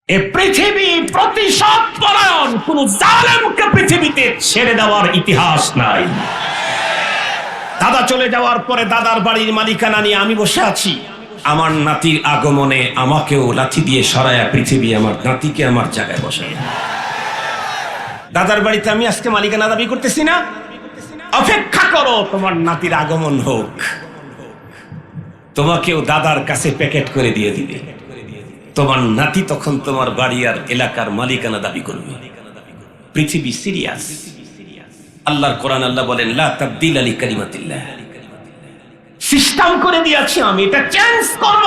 এ পৃথিবী প্রতিশোধ পরায়ণ কোন জালেমকে পৃথিবীতে ছেড়ে দেওয়ার ইতিহাস নাই। দাদা চলে যাওয়ার পরে দাদার বাড়ির মালিকানা নিয়ে আমি বসে আছি। আমার নাতির আগমনে আমাকেও লাঠি দিয়ে সরায়া পৃথিবী আমার নাতিকে আমার জায়গায় বসায়। দাদার বাড়িতে আমি আজকে মালিকানা দাবি করতেছি না, অপেক্ষা করো তোমার নাতির আগমন হোক, তোমাকেও দাদার কাছে প্যাকেট করে দিয়ে দিবে। তোমার নাতি তখন তোমার বাড়ি আর এলাকার মালিকানা দাবি করবে। পৃথিবী সিরিয়াস। আল্লাহর কোরআন আল্লাহ বলেন লা তাবদীলা লিকালিমাতিল্লাহ, সিস্টেম করে দিয়েছি আমি, এটা চেঞ্জ করব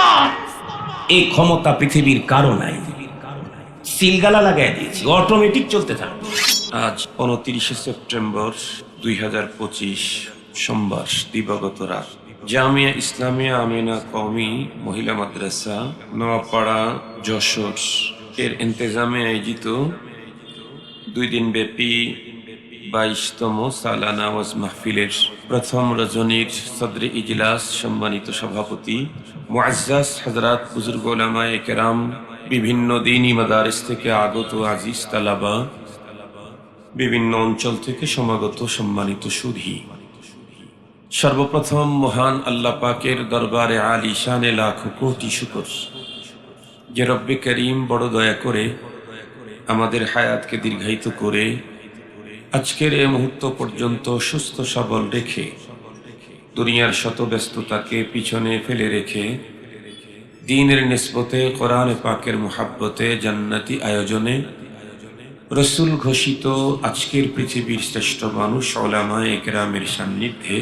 এই ক্ষমতা পৃথিবীর কারো নাই। সিলগালা লাগাই দিয়েছি, অটোমেটিক চলতে থাকবে। আজ 29 সেপ্টেম্বর 2025 সোমবার দিবাগত রাত জামিয়া ইসলামিয়া আমিনা কওমি মহিলা মাদ্রাসা নোয়াপাড়া যশোর এর ইন্তেজামে আয়োজিত 2 দিন ব্যাপী 22তম সালানা ওয়াজ মাহফিলের প্রথম রজনীর সদরে ইজলাস সম্মানিত সভাপতি মুআজ্জাজ হযরত বুজুর্গ উলামায়ে কেরাম, বিভিন্ন দ্বীনি মাদারিস থেকে আগত আজিজ তালাবা, বিভিন্ন অঞ্চল থেকে সমাগত সম্মানিত সুধী, সর্বপ্রথম মহান আল্লাহ পাকের দরবারে আলিশানে লাখ কোটি শুকর যে রব্বে করিম বড় দয়া করে আমাদের হায়াতকে দীর্ঘায়িত করে আজকের এই মুহূর্ত পর্যন্ত সুস্থ সবল রেখে দুনিয়ার শত ব্যস্ততাকে পিছনে ফেলে রেখে দ্বীনের নিসবতে কোরআন পাকের মুহাব্বতে জান্নাতি আয়োজনে রসুল ঘোষিত আজকের পৃথিবীর শ্রেষ্ঠ মানুষ উলামায়ে কেরামের সান্নিধ্যে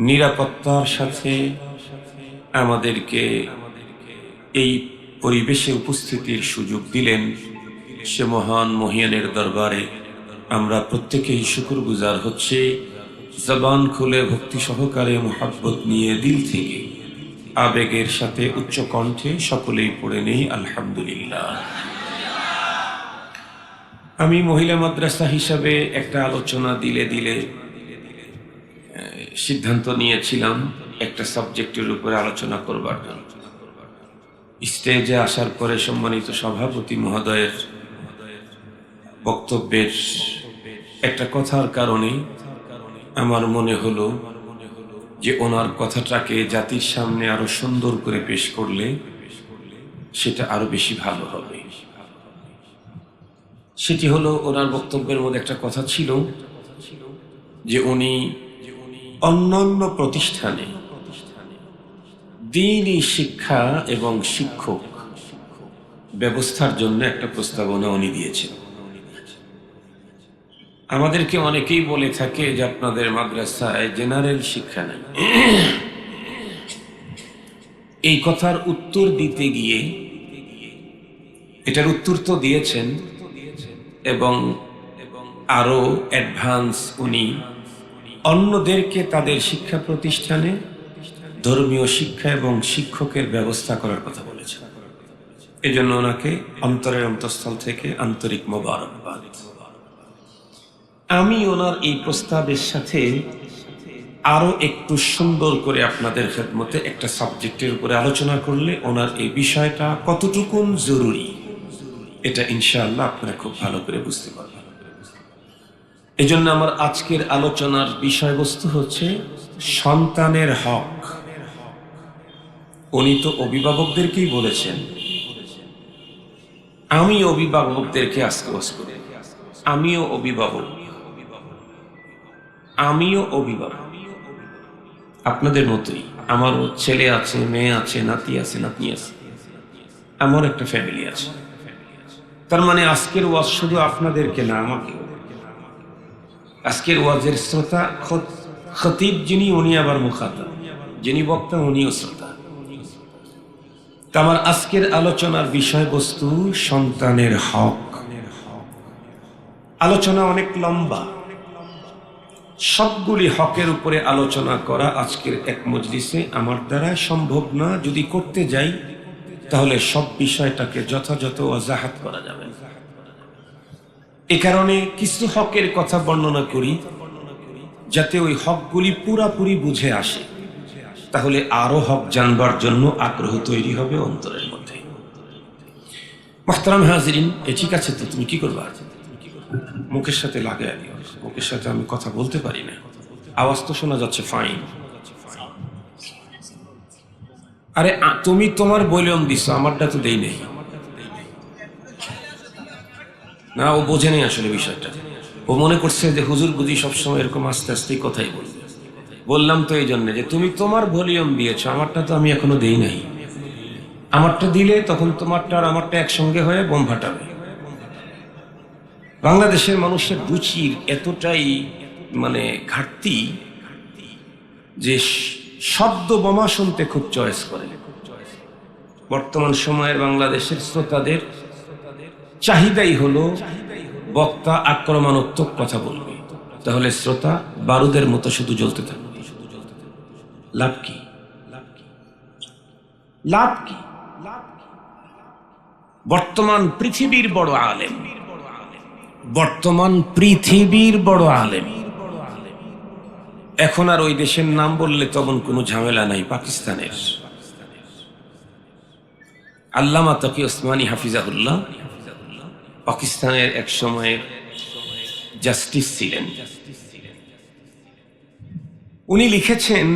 নিরাপত্তার সাথে আমাদেরকে এই পরিবেশে উপস্থিতির সুযোগ দিলেন, সে মহান মহিয়ানের দরবারে আমরা প্রত্যেকেই শুকরগুজার হচ্ছে। জবান খুলে ভক্তি সহকারে মুহাব্বত নিয়ে দিল থেকে আবেগের সাথে উচ্চ কণ্ঠে সকলেই পড়ে নেই আলহামদুলিল্লাহ। আমি মহিলা মাদ্রাসা হিসাবে একটা আলোচনা দিলে সিদ্ধান্ত নিয়েছিলাম একটা সাবজেক্টের উপরে আলোচনা করবার জন্য। স্টেজে আসার পরে সম্মানিত সভাপতি মহোদয়ের বক্তব্যের একটা কথার কারণে আমার মনে হলো যে ওনার কথাটাকে জাতির সামনে আরো সুন্দর করে পেশ করলে সেটা আরো বেশি ভালো হবে। সেটি হলো ওনার বক্তব্যের মধ্যে একটা কথা ছিল যে উনি অন্যান্য প্রতিষ্ঠানে দ্বীনি শিক্ষা এবং শিক্ষক ব্যবস্থার জন্য একটা প্রস্তাবনা উনি দিয়েছেন। আমাদেরকে অনেকেই বলে থাকে যে আপনাদের মাদ্রাসায় জেনারেল শিক্ষা নেই। এই কথার উত্তর দিতে গিয়ে এটার উত্তর তো দিয়েছেন এবং আরো অ্যাডভান্স উনি অন্যদেরকে তাদের শিক্ষা প্রতিষ্ঠানে ধর্মীয় শিক্ষা এবং শিক্ষকের ব্যবস্থা করার কথা বলেছেন। এজন্য ওনাকে অন্তরের অন্তঃস্থল থেকে আন্তরিক মোবারকবাদ। আমি ওনার এই প্রস্তাবের সাথে আরো একটু সুন্দর করে আপনাদের খেদমতে একটা সাবজেক্টের উপরে আলোচনা করলে ওনার এই বিষয়টা কতটুকুন জরুরি এটা ইনশাআল্লাহ আপনারা খুব ভালো করে বুঝতে পারবেন। এজন্য আমার আজকের আলোচনার বিষয়বস্তু হচ্ছে সন্তানের হক। উনি তো অভিভাবকদেরকেই বলেছেন, আমি অভিভাবকদেরকে আজকে ওয়াজ করি। আমিও অভিভাবক, আপনাদের মতোই। আমারও ছেলে আছে, মেয়ে আছে, নাতি আছে, নাতনি আছে, আমার একটা ফ্যামিলি আছে। তার মানে আজকের ওয়াজ শুধু আপনাদেরকে না, আমাকে। আজকের ওয়াজের শ্রোতা খতিব যিনি, উনি আবার মুখাতাব, যিনি বক্তা উনিও শ্রোতা। আমার আজকের আলোচনার বিষয়বস্তু সন্তানের হক। আলোচনা অনেক লম্বা, সবগুলি হকের উপরে আলোচনা করা আজকের এক মজলিসে আমার দ্বারা সম্ভব না। যদি করতে যাই তাহলে সব বিষয়টাকে যথাযথ ওয়াজাহাত করা যাবে না। এ কারণে কিছু হকের কথা বর্ণনা করি যাতে ওই হকগুলি পুরাপুরি বুঝে আসে, তাহলে আরো হক জানবার জন্য আগ্রহ তৈরি হবে অন্তরের মধ্যে। মুহতারাম হাজিরিন, ঠিক আছে, তো তুমি কি করবা? মুখের সাথে লাগাই দিও। মুখের সাথে আমি কথা বলতে পারি না, আওয়াজ তো শোনা যাচ্ছে ফাইন। আরে তুমি তোমার ভলিউম দিছো, আমারটা তো দেই নেই। না, ও বোঝে নেই আসলে বিষয়টা। ও মনে করছে যে হুজুর বুঝি সবসময় এরকম আস্তে আস্তে কথাই বলবে। বললাম তো এই জন্য যে তুমি তোমার ভলিউম দিয়েছো, আমারটা তো আমি এখনো দেই নাই। আমারটা দিলে তখন তোমারটা আর আমারটা একসঙ্গে হয়ে বোম ফাটাবে। বাংলাদেশের মানুষের রুচির এতটাই ঘাটতি যে শব্দ বোমা শুনতে খুব চয়েস করে। বর্তমান সময়ের বাংলাদেশের শ্রোতাদের চাহিদাই হলো বক্তা আক্রমণাত্মক কথা বলবে, তাহলে শ্রোতা বারুদের মতো শুধু জ্বলতে থাকবে। লাভ কি? লাভ কি? বর্তমান পৃথিবীর বড় আলেম, বর্তমান পৃথিবীর বড় আলেম, এখন আর ওই দেশের নাম বললে তখন কোনো ঝামেলা নাই। পাকিস্তানের আল্লামা তকি ওসমানী হাফিজাহুল্লাহ পাকিস্তানের এক সময়ের জাস্টিস ছিলেন। উনি লিখেছেন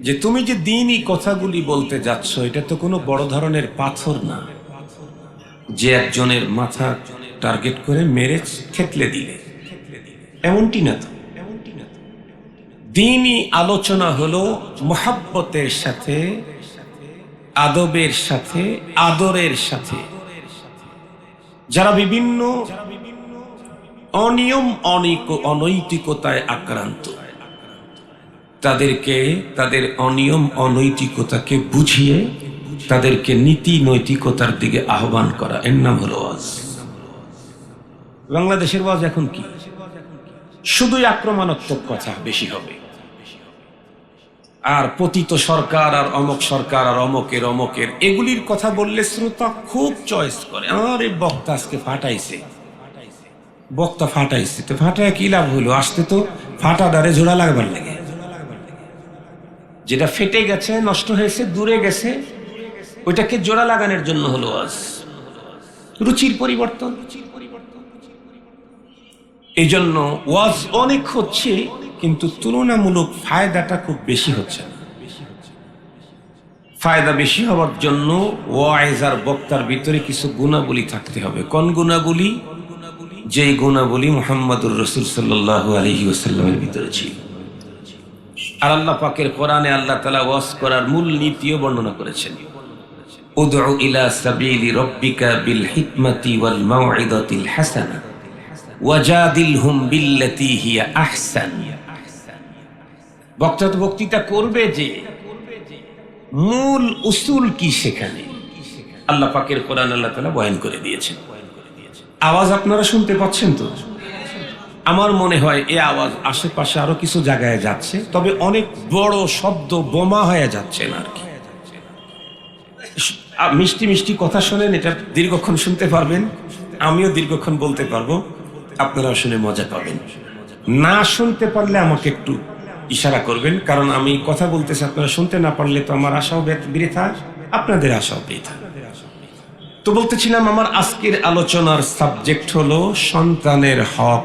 যে তুমি যে দ্বীনি কথাগুলি বলতে যাচ্ছ, এটা তো কোনো বড় ধরনের পাথর না যে একজনের মাথা টার্গেট করে মেরে থেতলে দিলে, এমনটি না তো। দ্বীনি আলোচনা হলো মুহাব্বতের সাথে, আদবের সাথে, আদরের সাথে। যারা বিভিন্ন অনিয়ম অনৈতিকতায় আক্রান্ত, তাদেরকে তাদের অনিয়ম অনৈতিকতাকে বুঝিয়ে তাদেরকে নীতি নৈতিকতার দিকে আহ্বান করা, এর নাম হলো ওয়াজ। বাংলাদেশের ওয়াজ এখন কি? শুধুই আক্রমণাত্মক কথা বেশি হবে, আর পতিত সরকার আর অমক সরকার আর অমকের অমকের এগুলির কথা বললে শ্রোতা খুব চয়েস করে। আরে বক্তা আজকে ফাটাইছে, বক্তা ফাটাইছে, তো ফাটায় কি লাভ হইলো? আসতে তো ফাটা দাঁড়ে জোড়া লাগবার লাগে। যেটা ফেটে গেছে, নষ্ট হয়েছে, দূরে গেছে, ওইটাকে জোড়া লাগানোর জন্য হলো ওয়াজ। রুচির পরিবর্তন। এই জন্য ওয়াজ অনেক হচ্ছে, কিন্তু তুলনামূলক ফায়দাটা খুব বেশি হচ্ছে না। ফায়দা বেশি হওয়ার জন্য ওয়াইজ আর বক্তার ভিতরে কিছু গুণাবলী থাকতে হবে। কোন গুণাবলী? যেই গুণাবলী মুহাম্মদুর রাসূল সাল্লাল্লাহু আলাইহি ওয়াসাল্লামের ভিতরে ছিল। আর আল্লাহ পাকের কোরআনে আল্লাহ তাআলা ওয়াজ করার মূল নীতিও বর্ণনা করেছেন। উদউ ইলা সাবিলি রাব্বিকা বিল হিকমাতি ওয়াল মাউইযাতিল হাসানা ওয়াজাদিলহুম বিল্লাতী হিয়া আহসান। বক্তা তো বক্তৃতা করবে, যে মূল উসুল কি সেখানে আল্লাহ পাকের কোরআন আল্লাহ তাআলা বয়ান করে দিয়েছেন। আওয়াজ আপনারা শুনতে পাচ্ছেন তো? আমার মনে হয় এই আওয়াজ আশেপাশে আরো কিছু জায়গায় যাচ্ছে, তবে অনেক বড় শব্দ বোমা হয়ে যাচ্ছে না আর কি। মিষ্টি মিষ্টি কথা শোনেন, এটা দীর্ঘক্ষণ শুনতে পারবেন, আমিও দীর্ঘক্ষণ বলতে পারবো, আপনারা শুনে মজা পাবেন। না শুনতে পারলে আমাকে একটু ইশারা করবেন, কারণ আমি কথা বলতেছি, আপনারা শুনতে না পারলে তো আমার আশাও বৃথা, আপনাদের আশাও বৃথা। তো বলতেছিলাম, আমার আজকের আলোচনার সাবজেক্ট হলো সন্তানের হক।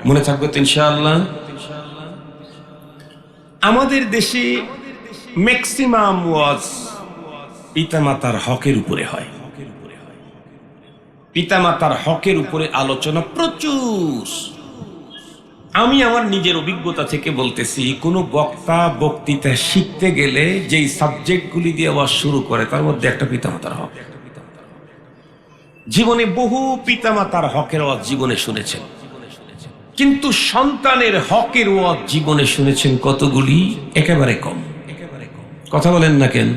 মনে থাকবে তো ইনশাআল্লাহ? আমাদের দেশে ম্যাক্সিমাম ওয়াজ পিতামাতার হকের উপরে হয়। পিতামাতার হকের উপরে আলোচনা প্রচুর। আমি আমার নিজের অভিজ্ঞতা থেকে বলতেছি, কোনো বক্তা বক্তৃতা শিখতে গেলে যেই সাবজেক্টগুলি দিয়ে ওয়াজ শুরু করে, তার মধ্যে একটা পিতামাতার হক। জীবনে বহু পিতামাতার হকের ওয়াজ জীবনে শুনেছেন, কিন্তু সন্তানের হকের ওয়াজ জীবনে শুনেছেন কতগুলি? একেবারে কম। কথা বলেন না কেন?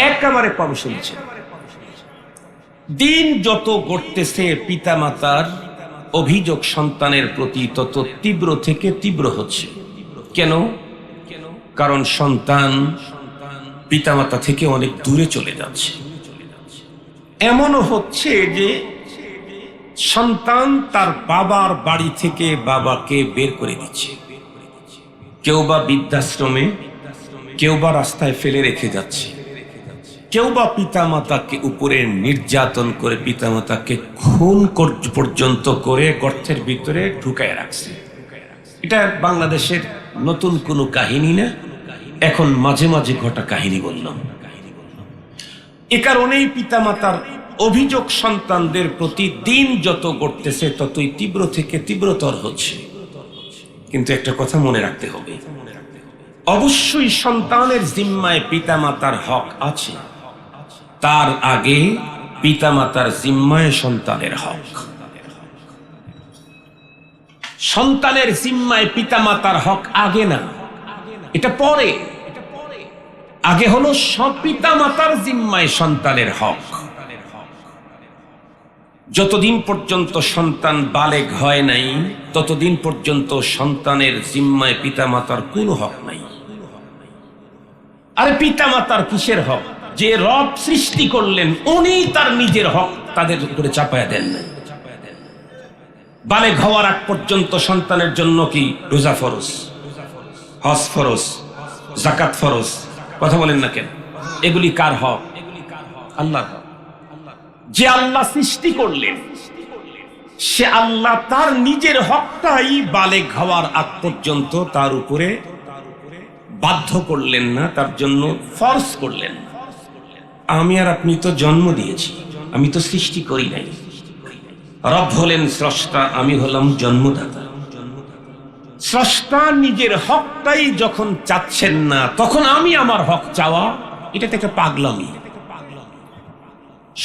একেবারে কম শুনেছেন। দিন যত গড়তেছে, পিতামাতার অভিযোগ সন্তানের প্রতি তত তীব্র থেকে তীব্র হচ্ছে। কেন? কারণ সন্তান পিতামাতা থেকে অনেক দূরে চলে যাচ্ছে। এমনও হচ্ছে যে সন্তান তার বাবার বাড়ি থেকে বাবাকে বের করে দিচ্ছে। কেউ বা বৃদ্ধাশ্রমে, কেউ বা রাস্তায় ফেলে রেখে যাচ্ছে। কেউ বা পিতামাতাকে উপরে নির্যাতন করে পিতামাতাকে খুন পর্যন্ত করে গর্তের ভিতরে ঢুকায় রাখছে। এটা বাংলাদেশের নতুন কোনো কাহিনী না, এখন মাঝে মাঝে ঘটা কাহিনী বললাম। এ কারণেই পিতামাতার অভিযোগ সন্তানদের প্রতি দিন যত ঘটতেছে ততই তীব্র থেকে তীব্রতর হচ্ছে। কিন্তু একটা কথা মনে রাখতে হবে, অবশ্যই সন্তানের জিম্মায় পিতামাতার হক আছে, তার আগে পিতামাতার জিম্মায় সন্তানের হক। সন্তানের জিম্মায় পিতামাতার হক আগে না, এটা পরে। আগে হলো সব পিতামাতার জিম্মায় সন্তানের হক। যতদিন পর্যন্ত সন্তান বালেগ হয় নাই ততদিন পর্যন্ত সন্তানের জিম্মায় পিতামাতার কোনো হক নাই। আরে পিতামাতার কিসের হক? যে রব সৃষ্টি করলেন উনি তার নিজের হক তাদের উপরে চাপায়া দেন না। বালেগ হওয়ার আগ পর্যন্ত সন্তানের জন্য কি রোজা ফরজ, হজ ফরজ, যাকাত ফরজ? কথা বলেন না কেন? এগুলি কার হক? আল্লাহর হক। যে আল্লাহ সৃষ্টি করলেন সে আল্লাহ তার নিজের হকটাই বালেগ হওয়ার আগ পর্যন্ত তার উপরে বাধ্য করলেন না, তার জন্য ফরজ করলেন। আমি আর আপনি তো জন্ম দিয়েছি, আমি তো সৃষ্টি করি নাই। রব হলেন স্রষ্টা, আমি হলাম জন্মদাতা। স্রষ্টা নিজের হকটাই যখন চাচ্ছেন না তখন আমি আমার হক চাওয়া, এটা থেকে পাগলামি।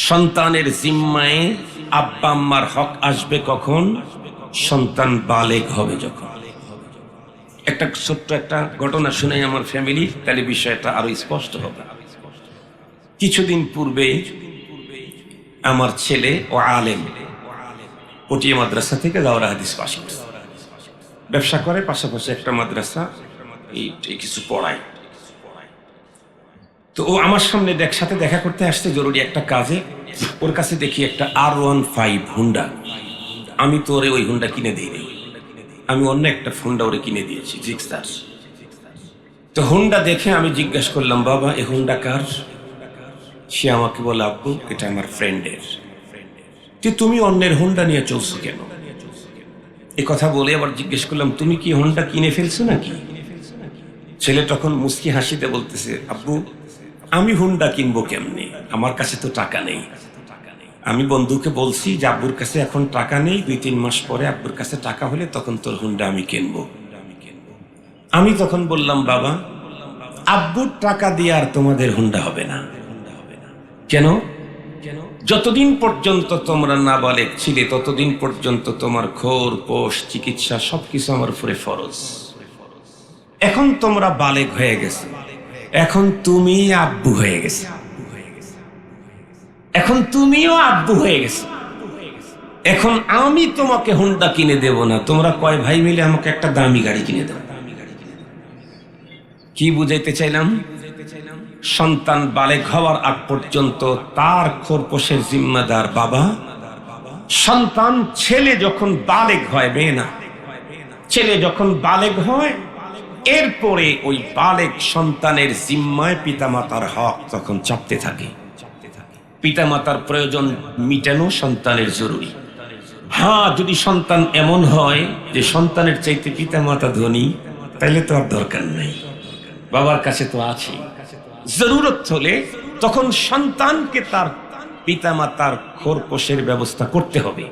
সন্তানের জিম্মায় আব্বা আম্মার হক আসবে কখন? সন্তান বালেগ হবে যখন। একটা ছোট্ট একটা ঘটনা শুনে আমার ফ্যামিলি, তাহলে বিষয়টা আরো স্পষ্ট হবে। কিছুদিন পূর্বে আমার ছেলে ও আলেম পটিয়া মাদ্রাসা থেকে দাওরা হাদিস পাশ করছে, ব্যবসা করে, পাশাপাশি একটা মাদ্রাসা এই কিছু পড়ায়। তো ও আমার সামনে সাথে দেখা করতে আসছে জরুরি একটা কাজে। ওর কাছে দেখি একটা R15 হুন্ডা। আমি তো ওরে ওই হুন্ডা কিনে দিইনি, আমি অন্য একটা হুন্ডা ওরে কিনে দিয়েছি, জিক্সার। তো হুন্ডা দেখে আমি জিজ্ঞাসা করলাম, বাবা এই হুন্ডা কার? সে আমাকে বলে, আব্বু এটা আমার ফ্রেন্ডের। তুমি অন্যের হুন্ডা নিয়ে চলছো কেন? এ কথা বলে আবার জিজ্ঞেস করলাম, তুমি কি হুন্ডা কিনে ফেলছো নাকি? ছেলে তখন মুস্কি হাসিতে বলতেছে, আব্বু আমি হুন্ডা কিনবো কেমনে, আমার কাছে তো টাকা নেই। আমি বন্ধুকে বলছি যে আব্বুর কাছে এখন টাকা নেই, 2-3 মাস পরে আব্বুর কাছে টাকা হলে তখন তোর হুন্ডা আমি কিনবো। আমি তখন বললাম, বাবা আব্বুর টাকা দিয়ে আর তোমাদের হুন্ডা হবে না। কেন? যতদিন পর্যন্ত তোমরা নাবালেগ ছিলে ততদিন পর্যন্ত তোমার খোর পোষ চিকিৎসা সবকিছু আমার উপরে ফরজ। এখন তোমরা বালেগ হয়ে গেছে, এখন তুমি আব্বু হয়ে গেছে, এখন তুমিও আব্বু হয়ে গেছে। এখন আমি তোমাকে হুন্ডা কিনে দেব না, তোমরা কয় ভাই মিলে আমাকে একটা দামি গাড়ি কিনে দেব। কি বুঝাইতে চাইলাম? সন্তান বালেগ হওয়ার আগ পর্যন্ত তার খোরপোশের জিম্মাদার বাবা। সন্তান ছেলে যখন বালেগ হয়, মেয়ে না, ছেলে যখন বালেগ হয় এরপরে ওই বালেগ সন্তানের জিম্মায় পিতামাতার হক তখন চাপতে থাকে। পিতামাতার প্রয়োজন মিটানো সন্তানের জরুরি। হ্যাঁ, যদি সন্তান এমন হয় যে সন্তানের চাইতে পিতামাতা ধনী, তাইলে তো আর দরকার নাই, বাবার কাছে তো আছে। জরুরত হলে তখন সন্তানকে তার পিতামাতার খোরপোশের ব্যবস্থা করতে হবে।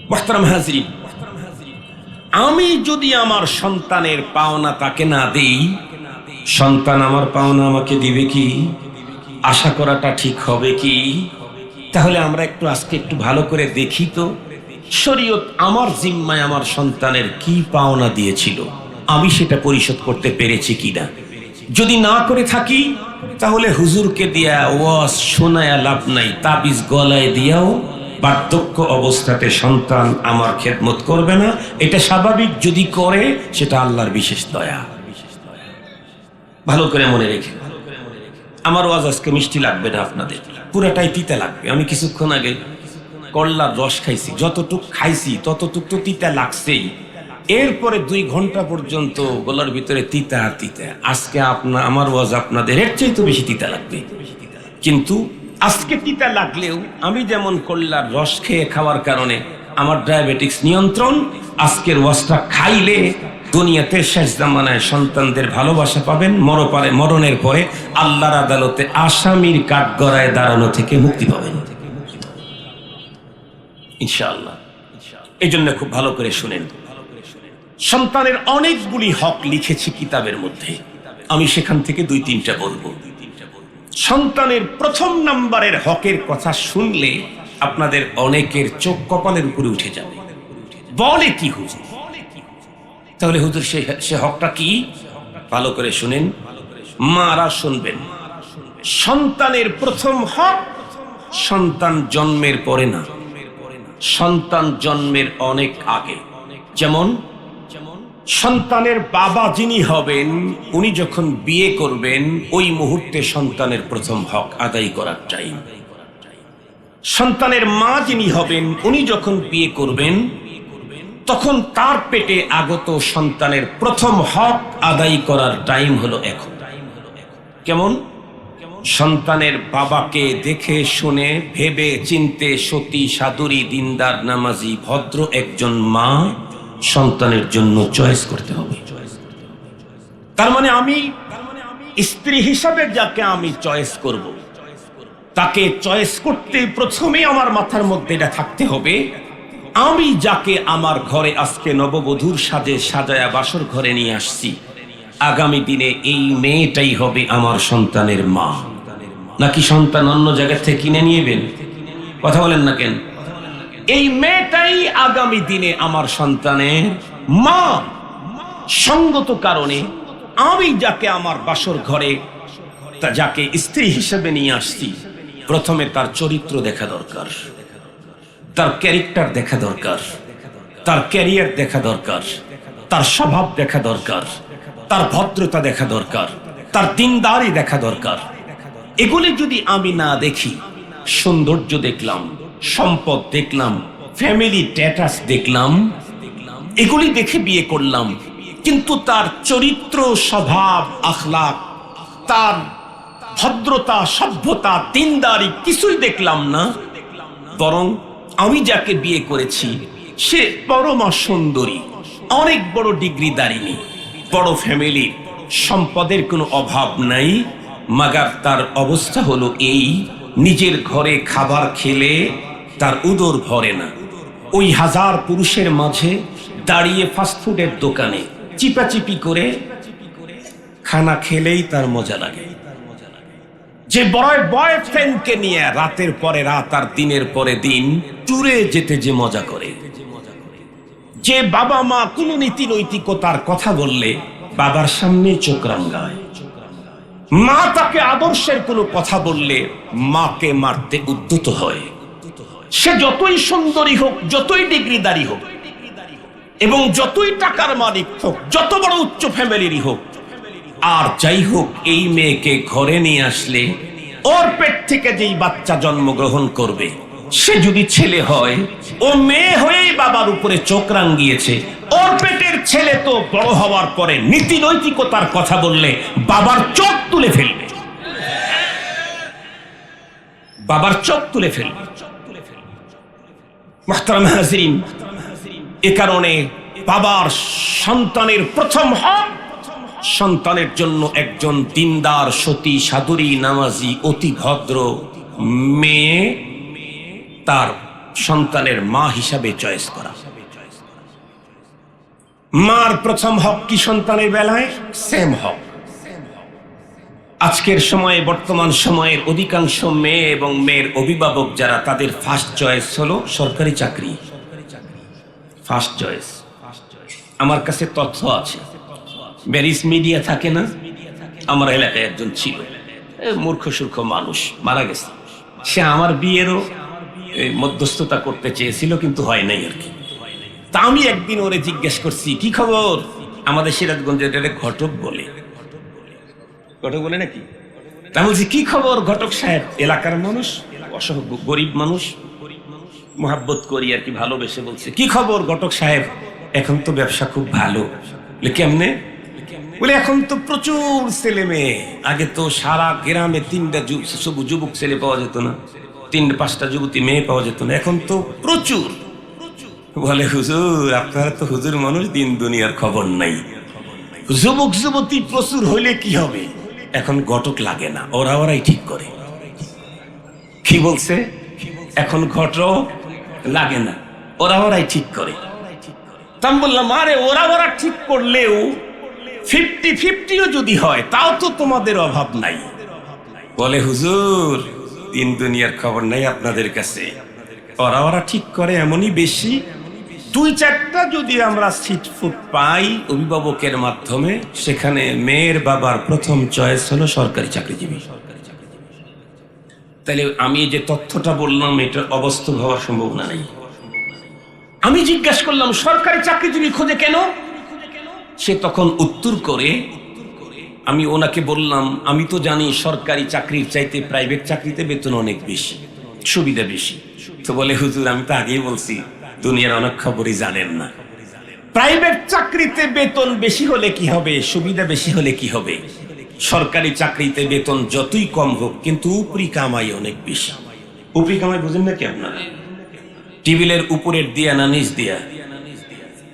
মুহতারাম হাজরিন, আমি যদি আমার সন্তানের পাওনা তাকে না দেই, সন্তান আমার পাওনা আমাকে দিবে কি? আশা করাটা ঠিক হবে কি? তাহলে আমরা আজকে একটু ভালো করে দেখি তো শরীয়ত আমার জিম্মায় আমার সন্তানের কি পাওনা দিয়েছিল, আমি সেটা পরিশোধ করতে পেরেছি কিনা। যদি না করে থাকি তাহলে হুজুরকে দিয়া ওয়াজ শোনায়া লাভ নাই, তাবিজ গলায় দিয়াও বার্ধক্য অবস্থাতে সন্তান আমার খেদমত করবে না। এটা স্বাভাবিক, যদি করে সেটা আল্লাহর বিশেষ দয়া। ভালো করে মনে রেখে, আমার ওয়াজ আজকে মিষ্টি লাগবে না, আপনাদের পুরাটাই তিতা লাগবে। আমি কিছুক্ষণ আগে করলার রস খাইছি, যতটুক খাইছি ততটুক তো তিতা লাগছেই। এরপরে 2 ঘন্টা পর্যন্ত গলার ভিতরে তিতা আর তিতা। আজকে আমার ওয়াজ আপনাদের এর চাইতে বেশি তিতা লাগবে। কিন্তু আজকে তিতা লাগলেও আমি যেমন কল্যার রস খেয়ে খাওয়ার কারণে আমার ডায়াবেটিক্স নিয়ন্ত্রণ, আজকের ওয়াজটা খাইলে দুনিয়াতে শেষ জামানায় সন্তানদের ভালোবাসা পাবেন, মরণের পরে আল্লাহর আদালতে আসামির কাঠগড়ায় দাঁড়ানো থেকে মুক্তি পাবেন ইনশাআল্লাহ। এই জন্য খুব ভালো করে শুনেন, সন্তানের অনেকগুলি হক লিখেছি কিতাবের মধ্যে, আমি সেখান থেকে 2-3টা বলবো। সন্তানের প্রথম নাম্বারের হকের কথা শুনলে আপনাদের অনেকের চোখ কপালের উপরে উঠে যাবে। বলে কি হুজুর? তাহলে হুজুর সে হকটা কি? ভালো করে শুনেন, মারা শুনবেন। সন্তানের প্রথম হক সন্তান জন্মের পরে না, সন্তান জন্মের অনেক আগে। যেমন সন্তানের বাবা যিনি হবেন উনি যখন বিয়ে করবেন ওই মুহূর্তে সন্তানের প্রথম হক আদায় করার টাইম। সন্তানের মা যিনি হবেন উনি যখন বিয়ে করবেন তখন তার পেটে আগত সন্তানের প্রথম হক আদায় করার টাইম হলো এখন। কেমন? সন্তানের বাবাকে দেখে শুনে ভেবে চিনতে সতী সাধুরী দিনদার নামাজি ভদ্র একজন মা সন্তানের জন্য চয়েস করতে হবে। তার মানে আমি স্ত্রী হিসাবে যাকে আমি চয়েস করব, তাকে চয়েস করতে প্রথমে আমার মাথার মধ্যে এটা থাকতে হবে, আমি যাকে আমার ঘরে আজকে নববধূর সাজে সাজায়া বাসর ঘরে নিয়ে আসছি, আগামী দিনে এই মেয়েটাই হবে আমার সন্তানের মা। নাকি সন্তান অন্য জায়গা থেকে কিনে নিয়েবেন? কথা বলেন না কেন? এই মেয়েটাই আগামী দিনে আমার সন্তানের মা। সঙ্গত কারণে আমি যাকে আমার বাসর ঘরে যাকে স্ত্রী হিসেবে নিয়ে আসছি, প্রথমে তার চরিত্র দেখা দরকার, তার ক্যারেক্টার দেখা দরকার, তার ক্যারিয়ার দেখা দরকার, তার স্বভাব দেখা দরকার, তার ভদ্রতা দেখা দরকার, তার দিনদারি দেখা দরকার। এগুলি যদি আমি না দেখি, সৌন্দর্য দেখলাম, সম্পদ দেখলাম, ফ্যামিলি স্ট্যাটাস দেখলাম, এগুলি দেখে বিয়ে করলাম, কিন্তু তার চরিত্র, স্বভাব, আখলাক, তার ভদ্রতা, সভ্যতা, দিনদারি কিছুই দেখলাম না, বরং আমি যাকে বিয়ে করেছি সে পরমা সুন্দরী, অনেক বড় ডিগ্রি দাঁড়িয়ে, বড় ফ্যামিলি, সম্পদের কোনো অভাব নাই, মাগার তার অবস্থা হলো এই, নিজের ঘরে খাবার খেলে তার উদর ভরে না, ওই হাজার পুরুষের মাঝে দাঁড়িয়ে ফাস্টফুডের দোকানে চিপাচিপি করে খানা খেলেই তার মজা লাগে। যে বয়ফ্রেন্ডকে নিয়ে রাতের পরে রাত আর দিনের পরে দিন ট্যুরে যেতে যে মজা করে, যে বাবা মা কোনো নীতি নৈতিকতার কথা বললে বাবার সামনে চোখ রাঙায়, মা তাকে আদর্শের কোনো কথা বললে মাকে মারতে উদ্যত হয়, সে যতই সুন্দরী হোক, যতই ডিগ্রিদারি হোক এবং যতই টাকার মালিক হোক, যত বড় উচ্চ ফ্যামিলিরই হোক, আর যাই হোক, এই মেয়েকে ঘরে নিয়ে আসলে ওর পেট থেকে যেই বাচ্চা জন্মগ্রহণ করবে সে যদি ছেলে হয়, ও মেয়ে হয়েই বাবার উপরে চোখ রাঙিয়েছে, ওর পেটের ছেলে তো বড় হওয়ার পরে নীতি নৈতিকতার কথা বললে বাবার চোখ তুলে ফেলবে, বাবার চোখ তুলে ফেলবে। মুহতারাম হাজিরিন, এ কারণে বাবার সন্তানের প্রথম হক সন্তানের জন্য একজন দিনদার, সতী, সাধুরী, নামাজি, অতি ভদ্র মেয়ে তার সন্তানের মা হিসাবে চয়েস করা। মার প্রথম হক কি সন্তানের বেলায়? সেম হক। আজকের সময়ে, বর্তমান সময়ের অধিকাংশ মেয়ে এবং মেয়ের অভিভাবক যারা, তাদের ফার্স্ট চয়েস হলো সরকারি চাকরি। First choice. আমার কাছে তথ্য আছে, ব্যারিস মিডিয়া থাকে না, আমার এলাকায় একজন ছিল, মূর্খ সূর্খ মানুষ, মারা গেছে। সে আমার বিয়েরও মধ্যস্থতা করতে চেয়েছিল, কিন্তু হয় নাই আর কি। তা আমি একদিন ওরে জিজ্ঞেস করছি, কি খবর? আমাদের সিরাজগঞ্জের ঘটক বলে, ঘটক বলে নাকি? তা বলছি, কি খবর ঘটক সাহেব? এলাকার মানুষ, অসহায় গরিব মানুষ, মোহাব্বত করি আর কি, ভালোবেসে বলছে, কি খবর ঘটক সাহেব? এখন তো ব্যবসা খুব ভালো। কেমনে? বলে এখন তো প্রচুর ছেলে মেয়ে, আগে তো সারা গ্রামে 3টা যুবক ছেলে পাওয়া যেত না, 3-5টা যুবতী মেয়ে পাওয়া যেত না, এখন তো প্রচুর। বলে হুজুর আপনারা তো হুজুর মানুষ, দিন দুনিয়ার খবর নাই, যুবক যুবতী প্রচুর হইলে কি হবে, এখন ঘটক লাগে না, ওরাই ঠিক করে। কি বলছে? এখন ঘটক লাগে না, ওরাই ঠিক করে। তা বললাম আরে ওরা ঠিক করলেও 50-50ও যদি হয় তাও তো তোমাদের অভাব নাই। বলে হুজুর দিন দুনিয়ার খবর নাই আপনাদের কাছে, ওরা ঠিক করে এমনই বেশি, 2-4টা যদি আমরা সিটফুট পাই অভিভাবকের মাধ্যমে, সেখানে মেয়ের বাবার প্রথম চয়েস হলো সরকারি চাকরিজীবী। তাহলে আমি যে তথ্যটা বললাম এটার অবাস্তব হওয়ার সম্ভাবনা নেই। আমি জিজ্ঞাসা করলাম সরকারি চাকরিজীবী খোঁজে কেন? সে তখন উত্তর করে, আমি ওনাকে বললাম আমি তো জানি সরকারি চাকরির চাইতে প্রাইভেট চাকরিতে বেতন অনেক বেশি, সুবিধা বেশি। তো বলে হুজুর আমি তো আগেই বলছি দুনিয়ার অনেক খবরই জানেন না, প্রাইভেট চাকরিতে বেতন বেশি হলে কি হবে, সুবিধা বেশি হলে কি হবে, সরকারি চাকরিতে বেতন যতই কম হোক কিন্তু উপরি কামাই অনেক বেশি। উপরি কামাই বুঝেন না কি আপনারা? টেবিলের উপরের দিয়া না নিচ দিয়া?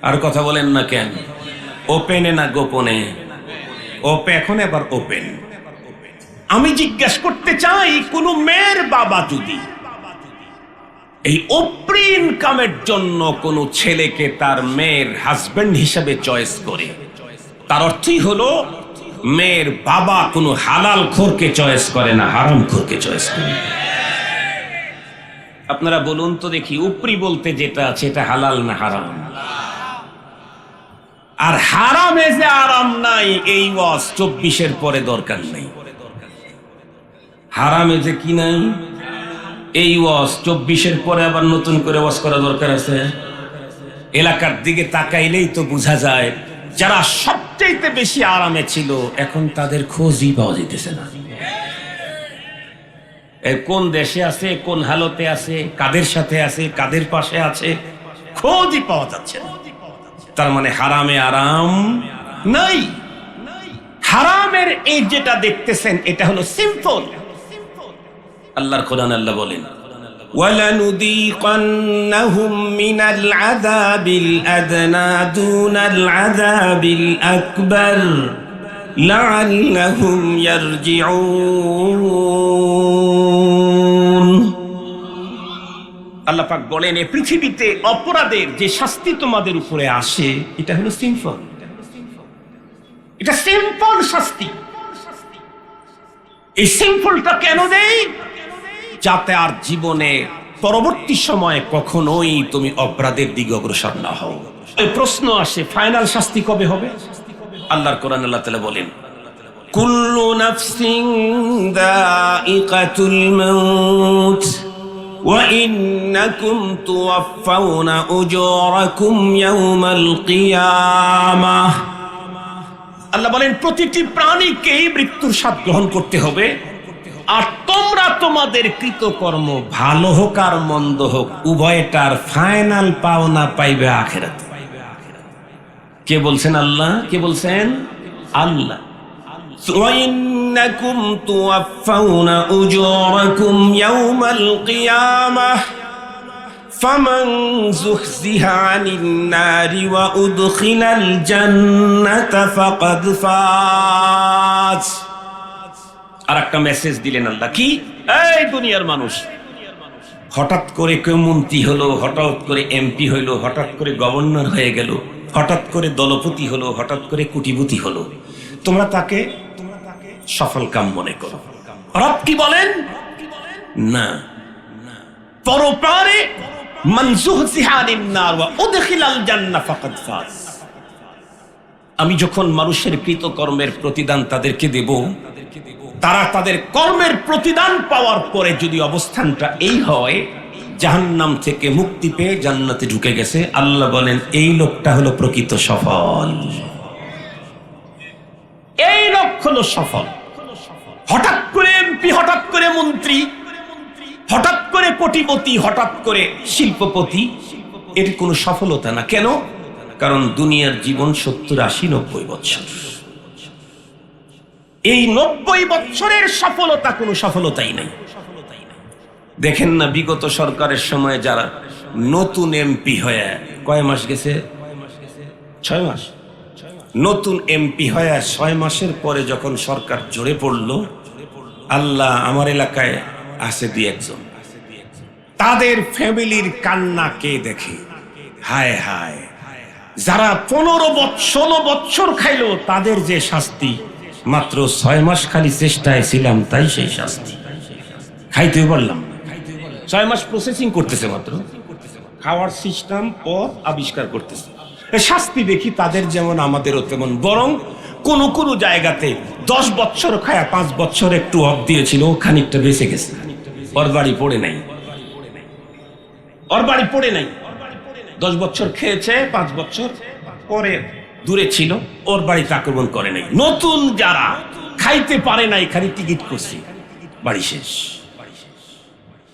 আর কথা বলেন না কেন? ওপেনে না গোপনে? ওপে এখন এবার ওপেন। আমি জিজ্ঞাসা করতে চাই কোন মেয়ের বাবা যদি এই উপরি ইনকামের জন্য কোন ছেলেকে তার মেয়ের হাজবেন্ড হিসেবে চয়েস করে, তার অর্থই হলো মেয়ের বাবা কোনো হালাল খোরকে চয়েস করে না, হারাম খোরকে চয়েস করে। আপনারা বলুন তো দেখি, উপরি বলতে যেটা আছে এটা হালাল না হারাম? আর হারামে যে আরাম নাই এই ওয়াজ 24-এর পরে দরকার নাই। হারামে যে কি নাই এই ওয়াজ 24-এর পরে আবার নতুন করে ওয়াজ করা দরকার আছে? এলাকার দিকে তাকাইলেই তো বোঝা যায় যারা সবচেয়ে বেশি আরামে ছিল এখন তাদের খোঁজই পাওয়া যেতেছে না। কোন দেশে আছে, কোন হালতে আছে, কাদের সাথে আছে, কাদের পাশে আছে, খোঁজই পাওয়া যাচ্ছে না। তার মানে হারামে আরাম নাই। হারামের এই যেটা দেখতেছেন এটা হলো সিম্পল। আল্লাহর কোরআন আল্লাহ বলেন وَلَنُذِيقَنَّهُم مِّنَ الْعَذَابِ الْأَدْنَىٰ دُونَ الْعَذَابِ الْأَكْبَرِ لَعَلَّهُمْ يَرْجِعُونَ। আল্লাহ পাক বলেন এই পৃথিবীতে অপরাধের যে শাস্তি তোমাদের উপরে আসে এটা হলো সিম্পল, এটা সিম্পল শাস্তি। এই সিম্পলটা কেন দেই? যাতে আর জীবনে পরবর্তী সময়ে কখনোই তুমি অপরাধের দিকে অগ্রসর না হও। এই প্রশ্ন আসে ফাইনাল শাস্তি কবে হবে? আল্লাহর কোরআন আল্লাহ তাআলা বলেন কুল্লু নাফসিন দাইকাতুল মাউত ওয়া ইন্নাকুম তুওয়াফাউনা উজুরাকুম ইয়াওমাল কিয়ামাহ। আল্লাহ বলেন প্রতিটি প্রাণীকেই মৃত্যুর স্বাদ গ্রহণ করতে হবে, আর তোমরা তোমাদের কৃতকর্ম ভালো হোক আর মন্দ হোক উভয়টার ফাইনাল পাওনা পাইবে আখিরাতে। কে বলছেন? আল্লাহ। কে বলছেন? আল্লাহ। وَإِنَّكُمْ تُوَفَّوْنَ أُجُورَكُمْ يَوْمَ الْقِيَامَةِ فَمَنْ زُحْزِحَ عَنِ النَّارِ وَأُدْخِلَ الْجَنَّةَ فَقَدْ فَازَ। আর একটা মেসেজ দিলেন আল্লাহ, কি? এই দুনিয়ার মানুষ, হঠাৎ করে কেউ মন্ত্রী হলো, হঠাৎ করে এমপি হইলো, হঠাৎ করে গভর্নর হয়ে গেল, হঠাৎ করে দলপতি হলো, হঠাৎ করে কোটিপতি হলো, তোমরা তাকে সফল কাম মনে করো। রব কি বলেন? না, পরপারে মান যুহজিহা আনিন নার ওয়া উদখিলাল জান্নাহ ফাকাদ ফাজ। আমি যখন মানুষের কৃতকর্মের প্রতিদান তাদেরকে দেব, তারা তাদের কর্মের প্রতিদান পাওয়ার পরে যদি অবস্থানটা এই হয় জাহান্নাম থেকে মুক্তি পেয়ে জান্নাতে ঢুকে গেছে, আল্লাহ বলেন এই লোকটা হলো প্রকৃত সফল। এই লোক হলো সফল। হঠাৎ করে এমপি, হঠাৎ করে মন্ত্রী, হঠাৎ করে কোটিপতি, হঠাৎ করে শিল্পপতি, এর কোনো সফলতা না। কেন? কারণ দুনিয়ার জীবন 70, 80, 90 বছর। এই 90 বছরের সফলতা কোনো সফলতাই নাই। দেখেন না বিগত সরকারের সময় যারা নতুন এমপি হয়ে কয় মাস গেছে, 6 মাস, নতুন এমপি হয়ে 6 মাসের পরে যখন সরকার জড়ে পড়লো, আল্লাহ, আমার এলাকায় আছে 2-1 তাদের ফ্যামিলির কান্না কে দেখে? হায় হায়, যারা 15 বছর খাইলো তাদের যে শাস্তি, মাত্র 6 মাস খালি চেষ্টায় ছিলাম তাই সেই শাস্তি খাইতে বললাম। 6 মাস প্রসেসিং করতেছে, মাত্র খাওয়ার সিস্টেম ও আবিষ্কার করতেছে। শাস্তি দেখি তাদের যেমন আমাদেরও তেমন, বরং কোন কোন জায়গাতে 10 বছর খায়া 5 বছর একটু অফ দিয়েছিল, খানিকটা বেঁচে গেছে। ওর বাড়ি পড়ে নাই, ওর বাড়ি পড়ে নাই। 10 বছর খেয়েছে, 5 বছর পরে দূরে ছিল, ওর বাড়িতে আক্রমণ করে নাই। নতুন যারা খাইতে পারে নাই, খালি টিকিট করছে, বাড়ি শেষ।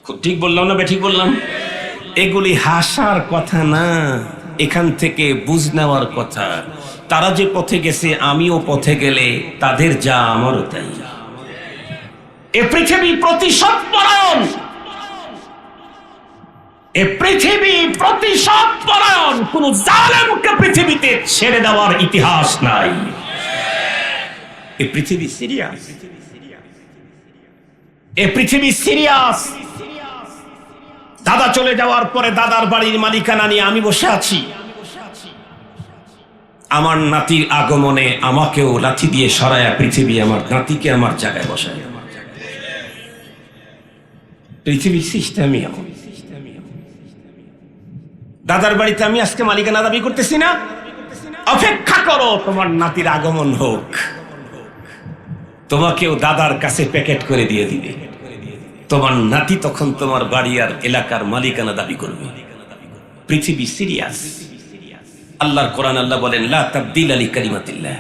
খুব ঠিক বললাম না ঠিক বললাম? এগুলি হাসার কথা না, এখান থেকে বুঝ নেওয়ার কথা। তারা যে পথে গেছে আমিও পথে গেলে তাদের যা আমারও তাই। এ পৃথিবী প্রতিশোধপরায়ণ, এ পৃথিবী প্রতিশোধপরায়ণ, কোন জালেমকে পৃথিবীতে ছেড়ে দেওয়ার ইতিহাস নাই। এ পৃথিবী সিরিয়াস, এ পৃথিবী সিরিয়াস। দাদা চলে যাওয়ার পরে দাদার বাড়ির মালিকানা নিয়ে আমি বসে আছি। আমার নাতির আগমনে আমাকেও লাঠি দিয়ে সরায়া পৃথিবী আমার নাতিকে আমার জায়গায় বসায়। পৃথিবীর সিস্টেমই এখন। দাদার বাড়িতে আমি আজকে মালিকানা দাবি করতেছি না, অপেক্ষা করো তোমার নাতির আগমন হোক, তোমাকেও দাদার কাছে প্যাকেট করে দিয়ে দিবে। তোমার নাতি তখন তোমার বাড়ি আর এলাকার মালিকানা দাবি করবে। পৃথিবী সিরিয়াস। আল্লাহর কোরআন, আল্লাহ বলেন লা তাবদীলা লিকালিমাতিল্লাহ,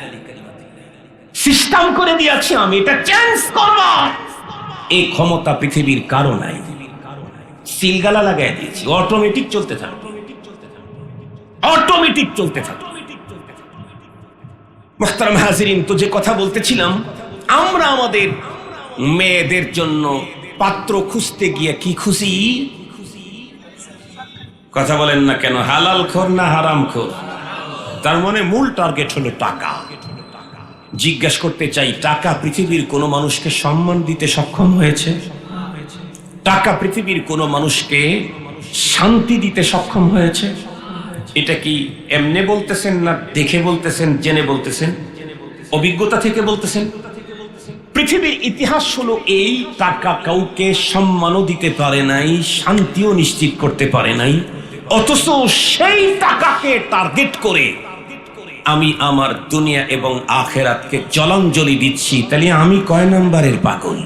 সিস্টেম করে দিয়েছি আমি, এটা চেঞ্জ করব, এই ক্ষমতা পৃথিবীর কারো নাই। সিলগালা লাগাই দিয়েছি, অটোমেটিক চলতে থাকবে, অটোমেটিক চলতে থাকবে। মুহতারাম হাজিরিন, তো যে কথা বলতেছিলাম, আমরা আমাদের মেয়েদের জন্য পাত্র খুঁজতে গিয়ে কি খুশি? কথা বলেন না কেন? হালাল খোর না হারাম খোর? তার মানে মূল টার্গেট হলো টাকা। জিজ্ঞাসা করতে চাই, টাকা পৃথিবীর কোন মানুষকে সম্মান দিতে সক্ষম হয়েছে? টাকা পৃথিবীর কোন মানুষকে শান্তি দিতে সক্ষম হয়েছে? এটা কি এমনি বলতেছেন না দেখে বলতেছেন, জেনে বলতেছেন, অভিজ্ঞতা থেকে বলতেছেন? পৃথিবীর ইতিহাস হলো এই, টাকা কাউকে সম্মানও দিতে পারে নাই, শান্তিও নিশ্চিত করতে পারে নাই, অথচ সেই টাকাকে টার্গেট করে আমি আমার দুনিয়া এবং আখেরাতকে জলাঞ্জলি দিচ্ছি। তাহলে আমি কয় নাম্বারের পাগল?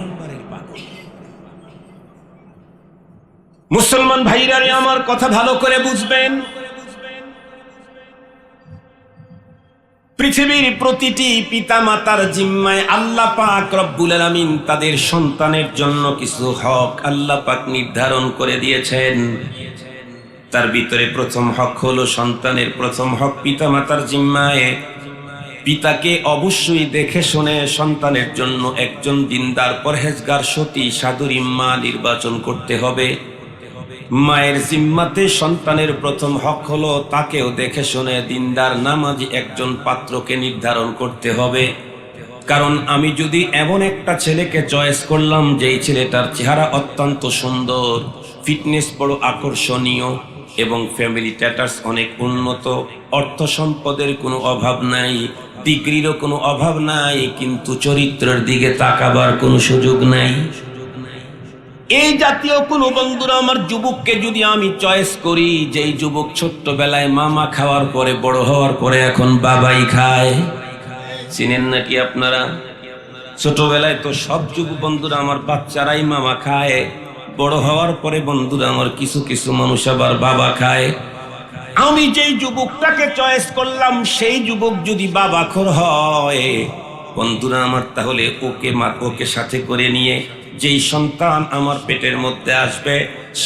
মুসলমান ভাইরা আমার কথা ভালো করে বুঝবেন। পৃথিবীর প্রতিটি পিতা মাতার জিম্মায় আল্লাহ পাক রব্বুল আলামিন তাদের সন্তানের জন্য কিছু হক আল্লাহ পাক নির্ধারণ করে দিয়েছেন। তার ভিতরে প্রথম হক হলো সন্তানের প্রথম হক পিতা মাতার জিম্মায়। পিতাকে অবশ্যই দেখে শুনে সন্তানের জন্য একজন দিনদার পরহেজগার সতী সাধুরী মা নির্বাচন করতে হবে। মায়ের জিম্মাতে সন্তানের প্রথম হক হলো তাকেও দেখে শুনে দিনদার নামাজি একজন পাত্রকে নির্ধারণ করতে হবে। কারণ আমি যদি এমন একটা ছেলেকে চয়েস করলাম যেই ছেলেটার চেহারা অত্যন্ত সুন্দর, ফিটনেস বড় আকর্ষণীয় এবং ফ্যামিলি স্ট্যাটাস অনেক উন্নত, অর্থ সম্পদের কোনো অভাব নাই, ডিগ্রিরও কোনো অভাব নাই, কিন্তু চরিত্রের দিকে তাকাবার কোনো সুযোগ নাই, এই জাতীয় কোন বন্ধুরা আমার যুবককে যদি আমি চয়েস করি, যেই যুবক ছোট্টবেলায় মামা খাওয়ার পরে বড় হওয়ার পরে এখন বাবাই খায়, চিনেন নাকি আপনারা? ছোটবেলায় তো সব যুবক বন্ধুরা আমার বাচ্চারাই মামা খায়, বড় হওয়ার পরে বন্ধুরা আমার কিছু কিছু মানুষ আবার বাবা খায়। আমি যেই যুবকটাকে চয়েস করলাম সেই যুবক যদি বাবাখোর হয় বন্ধুরা আমার, তাহলে ওকে সাথে করে নিয়ে যেই সন্তান আমার পেটের মধ্যে আসবে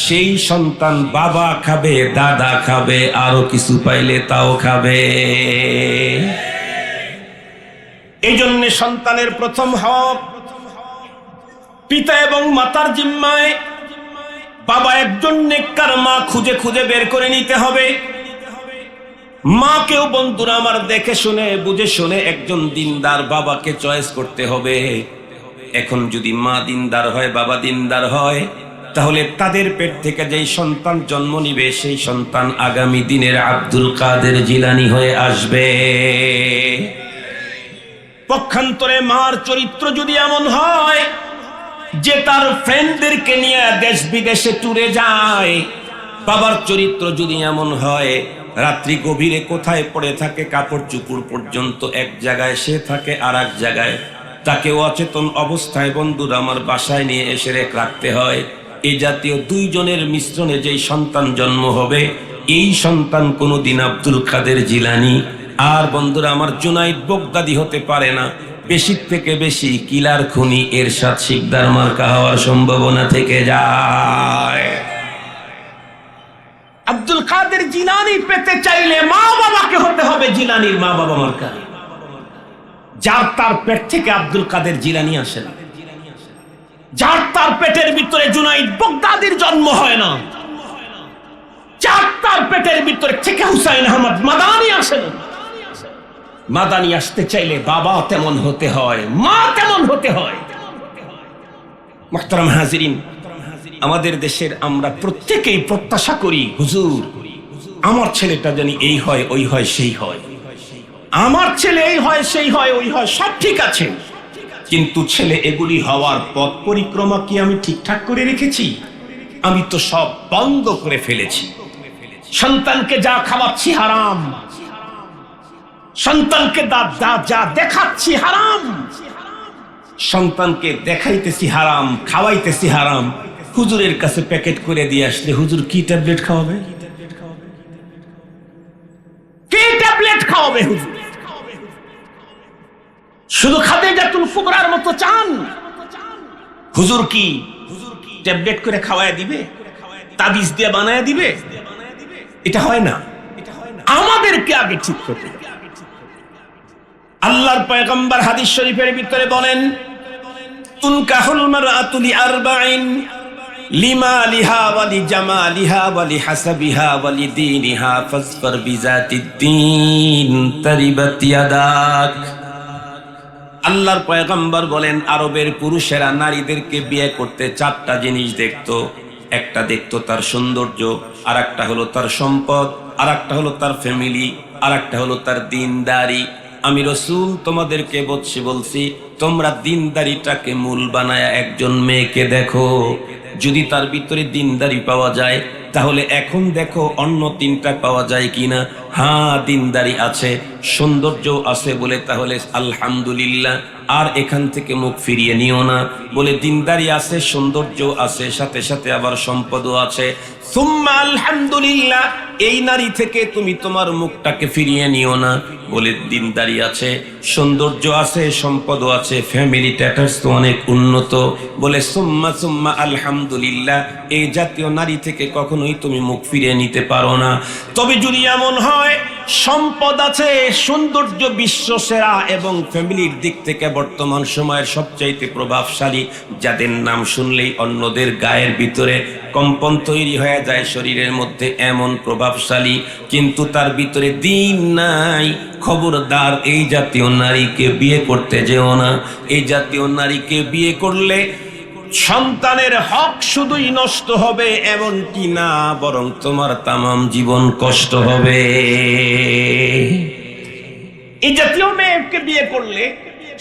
সেই সন্তান বাবা খাবে, দাদা খাবে, আরো কিছু পাইলে তাও খাবে। এই জন্য সন্তানের প্রথম হক পিতা এবং মাতার জিম্মায়। বাবা একজন নেককার মা খুঁজে খুঁজে বের করে নিতে হবে। মাকেও বন্ধুরা আমার দেখে শুনে বুঝে শুনে একজন দিনদার বাবাকে চয়েস করতে হবে। এখন যদি মা দিনদার হয়, বাবা দিনদার হয়, তাহলে তাদের পেট থেকে যেই সন্তান জন্ম নিবে সেই সন্তান আগামী দিনের আব্দুল কাদের জিলানী হয়ে আসবে। পক্ষান্তরে মার চরিত্র যদি এমন হয় যে তার ফ্রেন্ডদেরকে নিয়ে দেশ বিদেশে ট্যুরে যায়, বাবার চরিত্র যদি এমন হয় রাত্রি গভীরে কোথায় পড়ে থাকে, কাপড় চুপড় পর্যন্ত এক জায়গায়, সে থাকে আর এক জায়গায়, তাকে অচেতন অবস্থায় বন্ধুরা আমার বাসায় নিয়ে এসে রাখতে হয়। এই জাতীয় দুইজনের মিশ্রণে যেই সন্তান জন্ম হবে, এই সন্তান কোনোদিন আব্দুল কাদের জিলানী আর বন্ধুরা আমার জুনাইদ বাগদাদি হতে পারে না। বেশি থেকে বেশি কিলার খুনি এরশাদ শিকদার মার্কা হওয়ার সম্ভাবনা থেকে যায়। আব্দুল কাদের জিলানী পেতে চাইলে মা বাবাকে হতে হবে জিলানীর মা বাবা মার্কা। যার তার পেট থেকে আব্দুল কাদের জিলানী আসে না, যার তার পেটের ভিতরে জুনাইদ বাগদাদির জন্ম হয় না, যার তার পেটের ভিতরে থেকে হুসাইন আহমদ মাদানি আসে না। মাদানি আসতে চাইলে বাবা তেমন হতে হয়, মা তেমন হতে হয়। মুহতারাম হাজিরিন, আমাদের দেশের আমরা প্রত্যেকেই প্রত্যাশা করি, হুজুর আমার ছেলেটা জানি এই হয়, ওই হয়, সেই হয়, আমার ছেলে এই হয়, সেই হয়, ওই হয়, সব ঠিক আছে, কিন্তু ছেলে এগুলি হওয়ার পথ পরিক্রমা কি আমি ঠিকঠাক করে রেখেছি? আমি তো সব বন্ধ করে ফেলেছি। সন্তানকে যা খাওয়াচ্ছি হারাম, সন্তানকে যা দেখাচ্ছি হারাম, সন্তানকে দেখাইতেছি হারাম, খাওয়াইতেছি হারাম। হুজুরের কাছে প্যাকেট করে দিয়ে আসলে হুজুর কি ট্যাবলেট খাওয়াবে? কি ট্যাবলেট খাওয়াবে হুজুর? শুধু খাদিজাতুল কুবরার মতো চান? হুজুর কি ট্যাবলেট করে খাওয়ায় দিবে, তাবিজ দিয়ে বানায় দিবে? এটা হয় না। আমাদেরকে আগে ঠিক করতে হবে। আল্লাহর পয়গম্বর হাদিস শরীফের ভিতরে বলেন, তুনকাহুল মারআতু লিআরবাইন লিমালিহা ওয়া লিজামালিহা ওয়া লিহাসাবিহা ওয়া লিদীনিহা ফাসফার বিযাতিদ্দীন তারিবাত ইয়াদাক। আল্লাহর পয়গম্বর বলেন, আরবের পুরুষেরা নারীদেরকে বিয়ে করতে চারটা জিনিস দেখতো। একটা দেখতো তার সৌন্দর্য, আর একটা হলো তার সম্পদ, আর একটা হলো তার ফ্যামিলি, আর একটা হলো তার দিনদারি। আমি রাসূল তোমাদেরকে বলছি তোমরা দিনদারিটাকে মূল বানায়া একজন মেয়েকে দেখো। যদি তার ভিতরে দিনদারি পাওয়া যায় তাহলে এখন দেখো অন্য তিনটা পাওয়া যায় কিনা। হ্যাঁ, দিনদারি আছে, সৌন্দর্য আছে বলে তাহলে আলহামদুলিল্লাহ, আর এখান থেকে মুখ ফিরিয়ে নিও না। বলে দিনদারি আছে, সৌন্দর্য আছে, সাথে সাথে আবার সম্পদও আছে, সুম্মা আলহামদুলিল্লাহ, এই নারী থেকে তুমি তোমার মুখটাকে ফিরিয়ে নিও না। বলে দিনদারি আছে, সৌন্দর্য আছে, সম্পদও আছে, ফ্যামিলি স্ট্যাটাস তো অনেক উন্নত। বলে সুম্মা আলহামদুলিল্লাহ, এই জাতীয় নারী থেকে কখনোই তুমি মুখ ফিরিয়ে নিতে পারো না। তবে যদি এমন হয় সম্পদ আছে, সৌন্দর্য বিশ্বসেরা এবং ফ্যামিলির দিক থেকে বর্তমান সময়ের সবচাইতে প্রভাবশালী, যাদের নাম শুনলেই অন্যদের গায়ের ভিতরে কম্পন তৈরি হয়ে যায় শরীরের মধ্যে, এমন প্রভাবশালী, কিন্তু তার ভিতরে দিন নাই, খবরদার এই জাতীয় নারীকে বিয়ে করতে যেও না। এই জাতীয় নারীকে বিয়ে করলে সন্তানের হক শুধুই নষ্ট হবে এমনটি না, বরং তোমার তামাম জীবন কষ্ট হবে। এই জাতীয় মেয়েকে বিয়ে করলে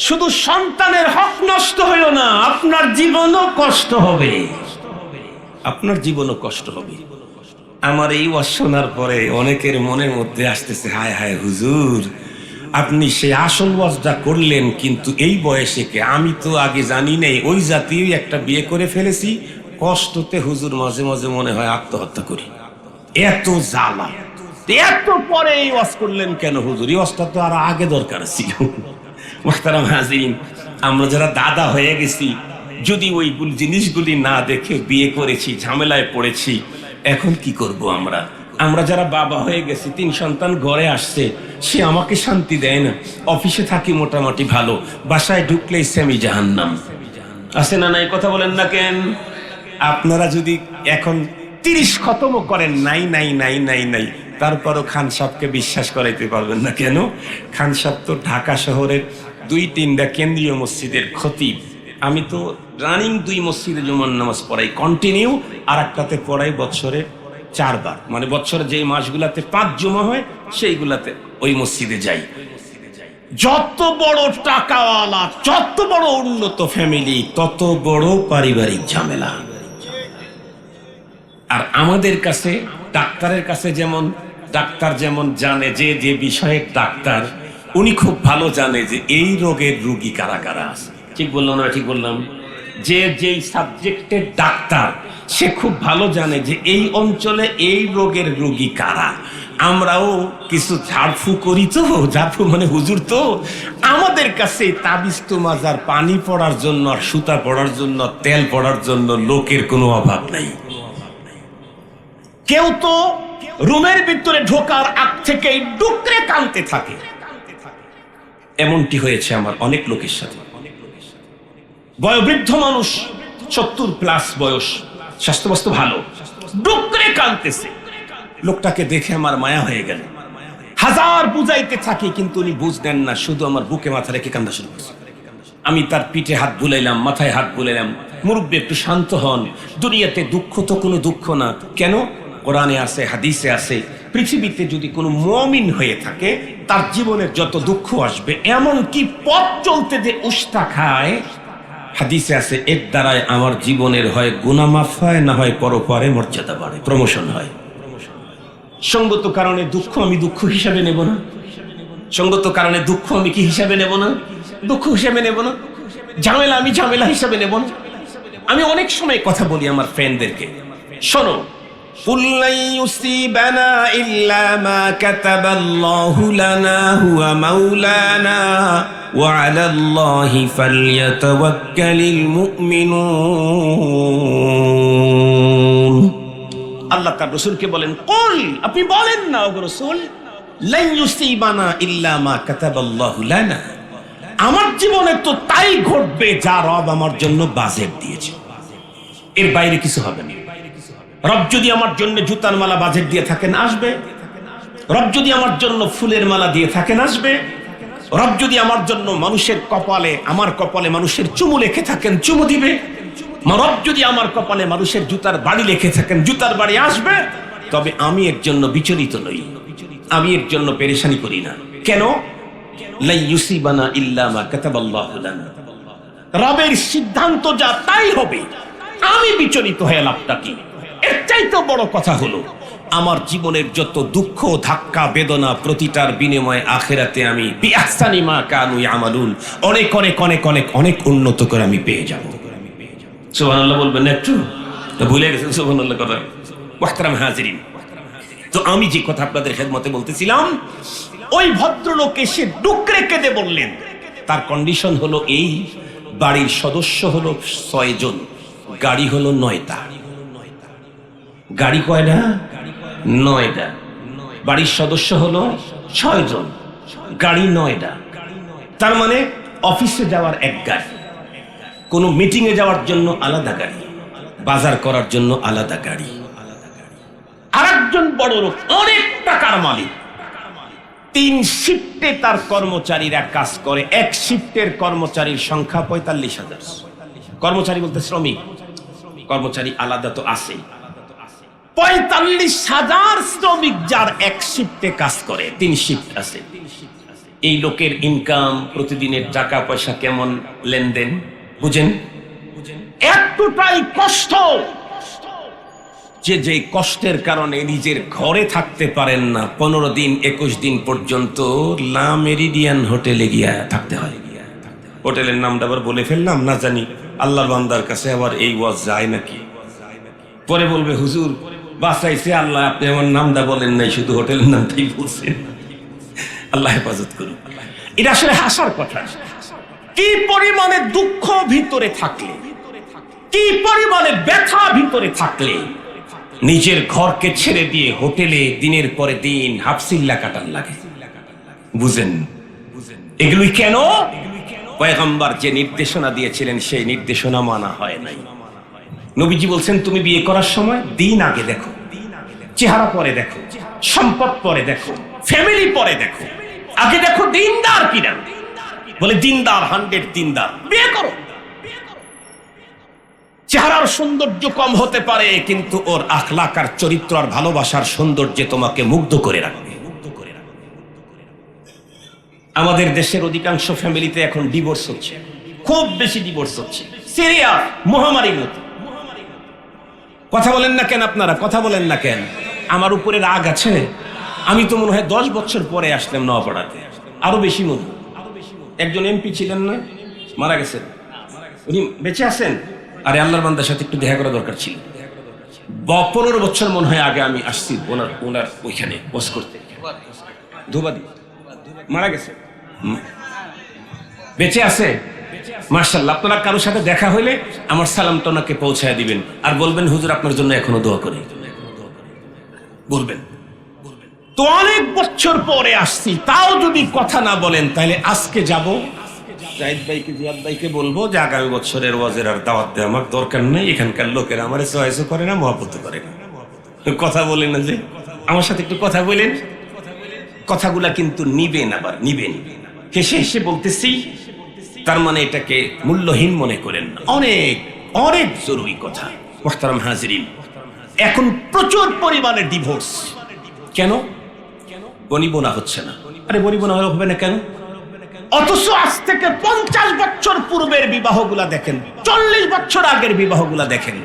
শুধু সন্তানের হক নষ্ট হইও না, আপনার জীবনও কষ্ট হবে, আপনার জীবনও কষ্ট হবে। আমার এই ওয়াজ শোনার পরে অনেকের মনের মধ্যে আসতেছে, হায় হায় হুজুর, আপনি সে আসল ওয়াজটা করলেন, কিন্তু এই বয়সে কে, আমি তো আগে জানি নেই, ওই জাতীয় একটা বিয়ে করে ফেলেছি, কষ্টতে হুজুর মাঝে মাঝে মনে হয় আত্মহত্যা করি, এত জ্বালা, এত পরে এই ওয়াজ করলেন কেন হুজুর? এই ওয়াজটা তো আরো আগে দরকার ছিল। মুহতারাম হাজিরিন, আমরা যারা দাদা হয়ে গেছি, যদি ওই জিনিসগুলি না দেখে বিয়ে করেছি, ঝামেলায় পড়েছি, এখন কি করব আমরা? আমরা যারা বাবা হয়ে গেছি, 3 সন্তান ঘরে আসছে, সে আমাকে শান্তি দেয় না। অফিসে থাকি মোটামুটি ভালো, বাসায় ঢুকলেই সেমি জাহান্নাম। আছে না নাই? কথা বলেন না কেন? আপনারা যদি এখন 30 খতম করেন নাই নাই নাই নাই নাই, তারপরও খান সাহেবকে বিশ্বাস করাইতে পারবেন না। কেন? খান সাহেব তো ঢাকা শহরের 2-3টা কেন্দ্রীয় মসজিদের খতিব। আমি তো রানিং 2 মসজিদে জুমার নামাজ পড়াই কন্টিনিউ, আর একটাতে পড়াই বছরে 4 বার। মানে বছরে যে মাসগুলাতে 5 জুমা হয় সেইগুলাতে ওই মসজিদে যাই। যত বড় টাকাওয়ালা, যত বড় উন্নত ফ্যামিলি, তত বড় পারিবারিক ঝামেলা। আর আমাদের কাছে ডাক্তারের কাছে যেমন ডাক্তার যেমন জানে যে যে বিষয়ের ডাক্তার, উনি খুব ভালো জানে যে এই রোগের রোগী কারা কারা আছে। ঠিক বললাম না? ঠিক বললাম? যে যেই সাবজেক্টের ডাক্তার সে খুব ভালো জানে যে এই অঞ্চলে এই রোগের রোগী কারা। আমরাও কিছু ঝাড়ফু করি, তো ঝাড়ফু মানে হুজুর, তো আমাদের কাছে তাবিজ তো মাজার পানি পড়ার জন্য আর সুতা পড়ার জন্য তেল পড়ার জন্য লোকের কোনো অভাব নাই। কেউ তো রুমের ভিতরে ঢোকার আগ থেকেই ডুকরে কাঁদতে থাকে। এমনটি হয়েছে আমার অনেক লোকের সাথে। বয়োবৃদ্ধ মানুষ, 70+ বয়স, স্বাস্থ্যবস্তু ভালো, ডুকরে কাঁদতেছে। লোকটাকে দেখে আমার মায়া হয়ে গেল। হাজার বুঝাইতে থাকি কিন্তু উনি বুঝ দেন না, শুধু আমার বুকে মাথা রেখে কান্দা শুরু করছে। আমি তার পিঠে হাত বুলাইলাম, মাথায় হাত বুলাইলাম, মুরব্বী একটু শান্ত হন, দুনিয়াতে দুঃখ তো কোনো দুঃখ না। কেন? কোরআনে আছে, হাদিসে আছে, পৃথিবীতে যদি কোনো মুমিন হয়ে থাকে তার জীবনের যত দুঃখ আসবে, এমন কি পথ চলতে যে উষ্টা খায়, হাদিসে আছে, এর দ্বারায় আমার জীবনের হয় গুনাহ মাফ হয়, না হয় পরপারে মর্যাদা বাড়ে, প্রমোশন হয়। সঙ্গত কারণে দুঃখ আমি দুঃখ হিসাবে নেব না। সঙ্গত কারণে দুঃখ আমি কি হিসাবে নেব না? দুঃখ হিসাবে নেব না। ঝামেলা আমি ঝামেলা হিসাবে নেব না। আমি অনেক সময় কথা বলি আমার ফ্রেন্ডদেরকে, শোনো, قُلْ لَنْ يُصِيبَنَا إِلَّا مَا كَتَبَ اللَّهُ لَنَا هُوَ مَوْلَانَا وَعَلَى اللَّهِ فَلْيَتَوَكَّلِ الْمُؤْمِنُونَ। আল্লাহ তার রাসূলকে বলেন, কুল, আপনি বলেন না ওগো রাসূল, লান ইউসিবানা ইল্লা মা কাতাবাল্লাহু লানা, আমার জীবনে তো তাই ঘটবে যা রব আমার জন্য বাজেট দিয়েছে, এর বাইরে কিছু হবে না। রব যদি আমার জন্য জুতার মালা বাজেট দিয়ে থাকেন, আসবে। রব যদি আমার জন্য ফুলের মালা দিয়ে থাকেন, আসবে। রব যদি আমার জন্য মানুষের কপালে, আমার কপালে মানুষের চুমু লিখে থাকেন, চুমু দিবে। রব যদি আমার কপালে মানুষের জুতার বাড়ি লিখে থাকেন, জুতার বাড়ি আসবে। তবে আমি এর জন্য বিচলিত নই, আমি এর জন্য পেরেশানি করি না। কেন? লা ইউসিবানা ইল্লা মা কাতাবাল্লাহু লানা, রবের সিদ্ধান্ত যা তাই হবে, আমি বিচলিত হয়ে লাভটা কি? এর চাইতে বড় কথা হলো আমার জীবনের যত দুঃখ, ধাক্কা, বেদনা, প্রতিটার বিনিময়ে আখিরাতে আমি বিআহসানি মা কানু ইয়ামালুন, অনেক অনেক অনেক অনেক অনেক উন্নত করে আমি পেয়ে যাব। সুবহানাল্লাহ বলবেন না একটু? তো ভুলে গেছেন সুবহানাল্লাহ কথা। মুহতারাম হাজিরিন, তো আমি যে কথা আপনাদের খেদমতে বলতেছিলাম, ওই ভদ্রলোক এসে ডুকরে কেঁদে বললেন, তার কন্ডিশন হলো এই, বাড়ির সদস্য হলো 6 জন, গাড়ি হলো 9টা। গাড়ি কয়টা? 9টা। বাড়ির সদস্য হলো 6 জন, গাড়ি 9টা। তার মানে অফিসে যাওয়ার এক গাড়ি, কোনো মিটিং এ যাওয়ার জন্য আলাদা গাড়ি, বাজার করার জন্য আলাদা গাড়ি। আরেকজন বড় লোক, অনেক টাকার মালিক, 3 শিফটে তার কর্মচারীরা কাজ করে। এক শিফটের কর্মচারীর সংখ্যা 45,000। কর্মচারী বলতে শ্রমিক, কর্মচারী আলাদা তো আছে। 45,000 শ্রমিক যার এক শিফটে কাজ করে, 3 শিফট আছে। এই লোকের ইনকাম, প্রতিদিনের টাকা পয়সা কেমন লেনদেন বুঝেন? এতটাই কষ্ট যে যে কষ্টের কারণে নিজের ঘরে থাকতে পারেন না, 15 দিন 21 দিন পর্যন্ত লা মেরিডিয়ান হোটেলে গিয়া থাকতে হয়। হোটেলের নামটা আবার বলে ফেললাম, না জানি আল্লাহর বান্দার কাছে আবার এই ওয়াজ যায় নাকি। পরে বলবে, হুজুর বাঁচাইছে আল্লাহ, আপনি আমার নামটা বলেন নাই, শুধু হোটেলের নামটাই বলছেন। আল্লাহ হেফাজত করুন। এটা আসলে হাসার কথা। কি পরিমাণে দুঃখ ভিতরে থাকলে, কি পরিমাণে ব্যথা ভিতরে থাকলে নিজের ঘরকে ছেড়ে দিয়ে হোটেলে দিনের পরে দিন হাফসিল্লা কাটান লাগে। বুঝেন এগুলোই কেন? পয়গম্বর যে নির্দেশনা দিয়েছিলেন সেই নির্দেশনা মানা হয় নাই। নবীজি বলছেন তুমি বিয়ে করার সময় দিন আগে দেখো, চেহারা পরে দেখো, সম্পদ পরে দেখো, ফ্যামিলি পরে দেখো, আগে দেখো দিনদার কিনা। বলে দিনদার, 100 দিনদার, বিয়ে করো। চেহারার সৌন্দর্য কম হতে পারে, কিন্তু ওর আখলাক আর চরিত্র আর ভালোবাসার সৌন্দর্যে তোমাকে মুগ্ধ করে রাখবে। আমাদের দেশের অধিকাংশ ফ্যামিলিতে এখন ডিভোর্স হচ্ছে, খুব বেশি ডিভোর্স হচ্ছে, সিরিয়াস মহামারীর মতো। কথা বলেন না কেন আপনারা? কথা বলেন না কেন? আমার উপরে রাগ আছে? আমি তো মনে হয় 10 বছর পরে আসলাম নওয়াপাড়াতে, আরো বেশি মনে। একজন এমপি ছিলেন না, মারা গেছেন, উনি বেঁচে আছেন। আরে আল্লাহর বান্দার সাথে একটু দেখা করা দরকার ছিল। 15 বছর মনে হয় আগে আমি আসছি ওনার ওইখানে বস করতে, ধুবাদি। মারা গেছে, বেঁচে আছে মাশাআল্লাহ। আপনারা কারোর সাথে দেখা হইলে আমার সালামটা ওনাকে পৌঁছায় দিবেন, আর বলবেন হুজুর আপনার জন্য এখনো দোয়া করি, বলবেন। তো অনেক বছর পরে আসছি, তাও যদি কথা না বলেন তাহলে আজকে যাব জাহিদ ভাইকে, জিয়াদ ভাইকে বলবো যে আগামী বছরের ওয়াজের আর দাওয়াত দেওয়া আমার দরকার নেই। এখানকার লোকেরা আমার চয়েসও করে না, মহব্বত করে না। কথা বলেন না যে আমার সাথে একটু কথা বলেন। কথাগুলা কিন্তু নিবেন, আবার নিবেন। হেসে হেসে বলতেছি, তার মানে এটাকে মূল্যহীন মনে করেন না। অনেক অনেক জরুরি কথা। মুহতারাম হাজিরিন, এখন প্রচুর পরিমাণে ডিভোর্স। কেন? বনিবনা হচ্ছে না। আরে বনিবনা হবে না কেন? অথচ আজ থেকে 50 বছর পূর্বের বিবাহগুলা দেখেন, 40 বছর আগের বিবাহগুলা দেখেন।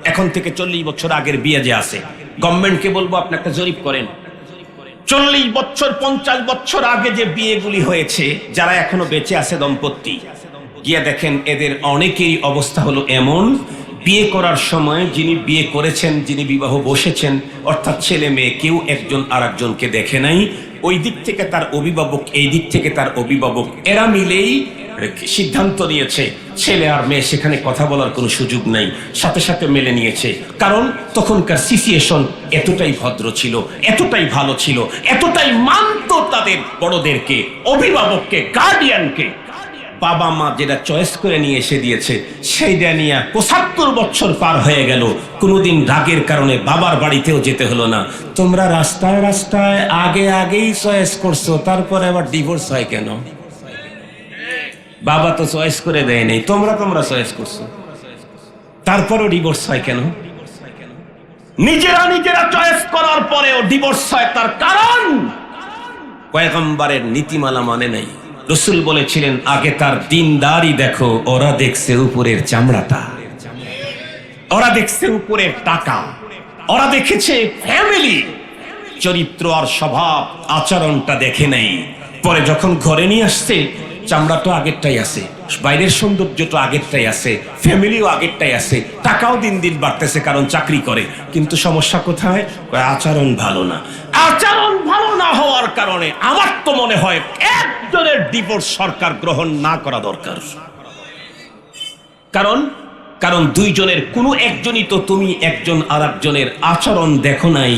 এখন থেকে 40 বছর আগের বিয়ে যে আছে, গভর্নমেন্টকে বলবো আপনি একটা জরিপ করেন। 40 বছর 50 বছর আগে যে বিয়েগুলি হয়েছে, যারা এখনো বেঁচে আছে দম্পতি, গিয়ে দেখেন এদের অনেকেরই অবস্থা হলো এমন, বিয়ে করার সময় যিনি বিয়ে করেছেন, যিনি বিবাহ বসেছেন, অর্থাৎ ছেলে মেয়ে কেউ একজন আর একজনকে দেখে নাই। ওই দিক থেকে তার অভিভাবক, এই দিক থেকে তার অভিভাবক, এরা মিলেই সিদ্ধান্ত নিয়েছে ছেলে আর মেয়ে সেখানে কথা বলার কোনো সুযোগ নাই, সাথে সাথে মেনে নিয়েছে। কারণ তখনকার সিচুয়েশন এতটাই ভদ্র ছিল, এতটাই ভালো ছিল, এতটাই মানত তাদের বড়দেরকে, অভিভাবককে, গার্ডিয়ানকে। বাবা মা যেটা চয়েস করে নিয়ে এসে দিয়েছে, সেইটা নিয়ে 75 বছর পার হয়ে গেল, কোনোদিন রাগের কারণে বাবার বাড়িতেও যেতে হলো না। তোমরা রাস্তায় রাস্তায় আগেই চয়েস করছো, তারপরে আবার ডিভোর্স হয় কেন? বাবা তো চয়েস করে দেয় নাই, তোমরা চয়েস করছো, তারপরও ডিভোর্স হয় কেন? নিজেরা চয়েস করার পরেও ডিভোর্স হয়, তার কারণ পয়গম্বরের নীতিমালা মানে নাই। রাসূল বলেছিলেন আগে তার দিনদারি দেখো, ওরা দেখছে উপরের চামড়াটা, ওরা দেখছে উপরের টাকা, ওরা দেখেছে ফ্যামিলি, চরিত্র আর স্বভাব আচরণটা দেখে নাই। পরে যখন ঘরে নিয়ে আসছে, চামড়া তো আগেরটাই আছে, বাইরের সৌন্দর্য তো আগেরটাই আছে, ফ্যামিলিও আগেরটাই আছে, টাকাও দিন দিন বাড়তেছে কারণ চাকরি করে, কিন্তু সমস্যা কোথায়? আচরণ ভালো না। আচরণ ভালো না হওয়ার কারণে আমার তো মনে হয় একজনের ডিভোর্স সরকার গ্রহণ না করা দরকার। কারণ দুইজনের কোনো একজনই তো, তুমি একজন আর একজনের আচরণ দেখো নাই,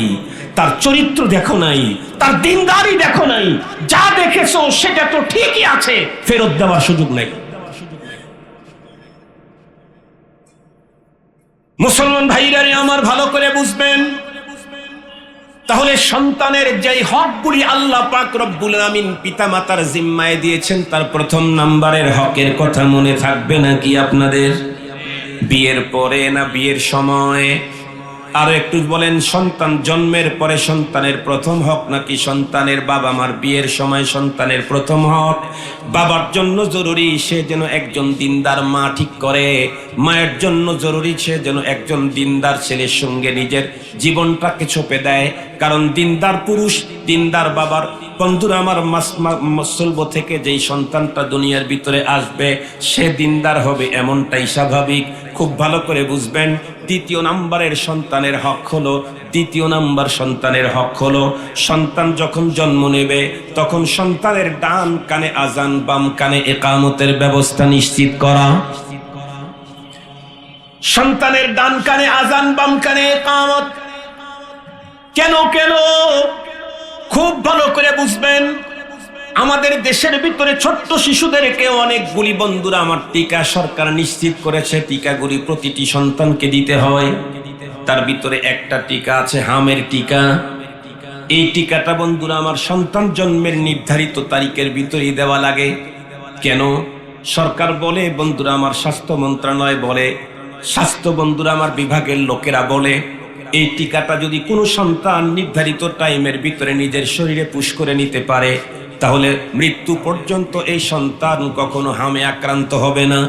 তার চরিত্র দেখো নাই, তার দিনদারি দেখো নাই। যা দেখেছো সেটা তো ঠিকই আছে, ফেরত দেওয়ার সুযোগ নেই। মুসলমান ভাইরা আমার ভালো করে বুঝবেন, তাহলে সন্তানের যেই হকগুলি আল্লাহ পাক রব্বুল আমিন পিতামাতার জিম্মায় দিয়েছেন, তার প্রথম নাম্বারের হকের কথা মনে থাকবে নাকি আপনাদের? বিয়ের পরে না বিয়ের সময়? আরো একটু বলেন, সন্তান জন্মের পরে সন্তানের প্রথম হক নাকি সন্তানের বাবা মার বিয়ের সময় সন্তানের প্রথম হক? বাবার জন্য জরুরি সে যেন একজন দিনদার মা ঠিক করে, মায়ের জন্য জরুরি সে যেন একজন দিনদার ছেলের সঙ্গে নিজের জীবনটাকে ছপে দেয়। কারণ দিনদার পুরুষ, দিনদার বাবার, বন্ধুরা আমার, মুসলব থেকে যেই সন্তানটা দুনিয়ার ভিতরে আসবে সে দিনদার হবে, এমনটাই স্বাভাবিক। খুব ভালো করে বুঝবেন। দ্বিতীয় নাম্বারের সন্তানের হক হলো, সন্তান যখন জন্ম নেবে তখন সন্তানের ডান কানে আজান, বাম কানে ইকামতের ব্যবস্থা নিশ্চিত করা। সন্তানের ডান কানে আজান, বাম কানে ইকামত। কেন কেন? খুব ভালো করে বুঝবেন। আমাদের দেশের ভিতরে ছোট্ট শিশুদেরকে অনেকগুলি বন্ধুরা আমার টিকা সরকার নিশ্চিত করেছে, টিকাগুলি প্রতিটি সন্তানকে দিতে হয়। তার ভিতরে একটা টিকা আছে হামের টিকা। এই টিকাটা বন্ধুরা আমার সন্তান জন্মের নির্ধারিত তারিখের ভিতরেই দেওয়া লাগে। কেন? সরকার বলে, বন্ধুরা আমার স্বাস্থ্য মন্ত্রণালয় বলে, স্বাস্থ্য বন্ধুরা আমার বিভাগের লোকেরা বলে, এই টিকাটা যদি কোনো সন্তান নির্ধারিত টাইমের ভিতরে নিজের শরীরে পুশ করে নিতে পারে, তাহলে মৃত্যু পর্যন্ত এই সন্তান কখনো হামে আক্রান্ত হবে না।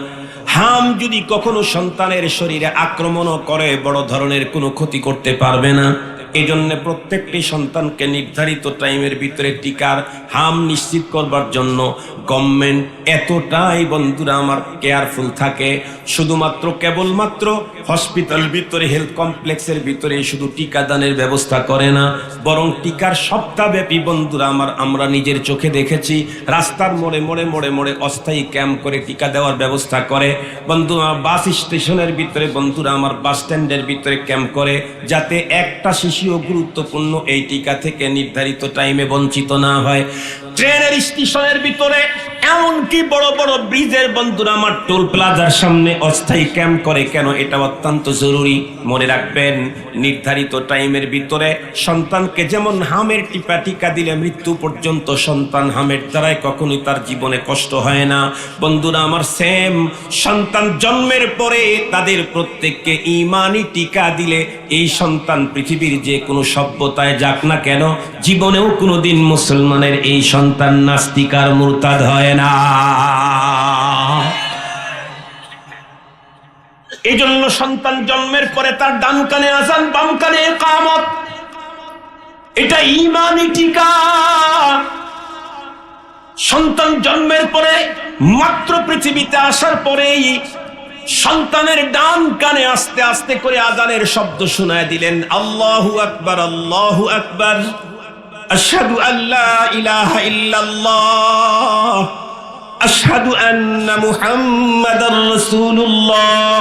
হাম যদি কখনো সন্তানের শরীরে আক্রমণও করে, বড় ধরনের কোনো ক্ষতি করতে পারবে না। এই জন্য প্রত্যেকটি সন্তানকে নির্ধারিত টাইমের ভিতরে টিকার হাম নিশ্চিত করবার জন্য গভর্নমেন্ট এতটাই বন্ধুরা আমার কেয়ারফুল থাকে। শুধুমাত্র কেবলমাত্র হসপিটাল ভিতরে, হেলথ কমপ্লেক্সের ভিতরে শুধু টিকাদানের ব্যবস্থা করে না, বরং টিকার সপ্তাহব্যাপী বন্ধুরা আমার আমরা নিজের চোখে দেখেছি রাস্তার মোড়ে মোড়ে মোড়ে মোড়ে অস্থায়ী ক্যাম্প করে টিকা দেওয়ার ব্যবস্থা করে। বন্ধু আমার বাস স্টেশনের ভিতরে, বন্ধুরা আমার বাস স্ট্যান্ডের ভিতরে ক্যাম্প করে, যাতে একটা শিশুও গুরুত্বপূর্ণ এই টিকা থেকে নির্ধারিত টাইমে বঞ্চিত না হয়। ট্রেনের স্টেশনের ভিতরে, এমনকি বড় বড় ব্রিজের বন্ধুরা আমার টোল প্লাজার সামনে অস্থায়ী ক্যাম্প করে। কেন? এটা অত্যন্ত জরুরি। মনে রাখবেন, নির্ধারিত টাইমের ভিতরে সন্তানকে যেমন হামের টিকা দিলে মৃত্যু পর্যন্ত সন্তান হামের দ্বারাই কখনোই তার জীবনে কষ্ট হয় না। বন্ধুরা আমার সেম সন্তান জন্মের পরে তাদের প্রত্যেককে ঈমানি টিকা দিলে এই সন্তান পৃথিবীর যে কোনো সভ্যতায় যাক না কেন, জীবনেও কোনোদিন মুসলমানের এই সন্তান নাস্তিক আর মুরতাদ হয় না। এই জন্য সন্তান জন্মের পরে তার ডান কানে আযান, বাম কানে ইকামত, এটা ঈমানি টিকা। সন্তান জন্মের পরে মাত্র পৃথিবীতে আসার পরেই সন্তানের ডান কানে আস্তে আস্তে করে আযানের শব্দ শোনায় দিলেন, আল্লাহু আকবার, আল্লাহু আকবার, আশহাদু আল্লা ইলাহা ইল্লাল্লাহ, আশহাদু আন্না মুহাম্মাদার রাসূলুল্লাহ।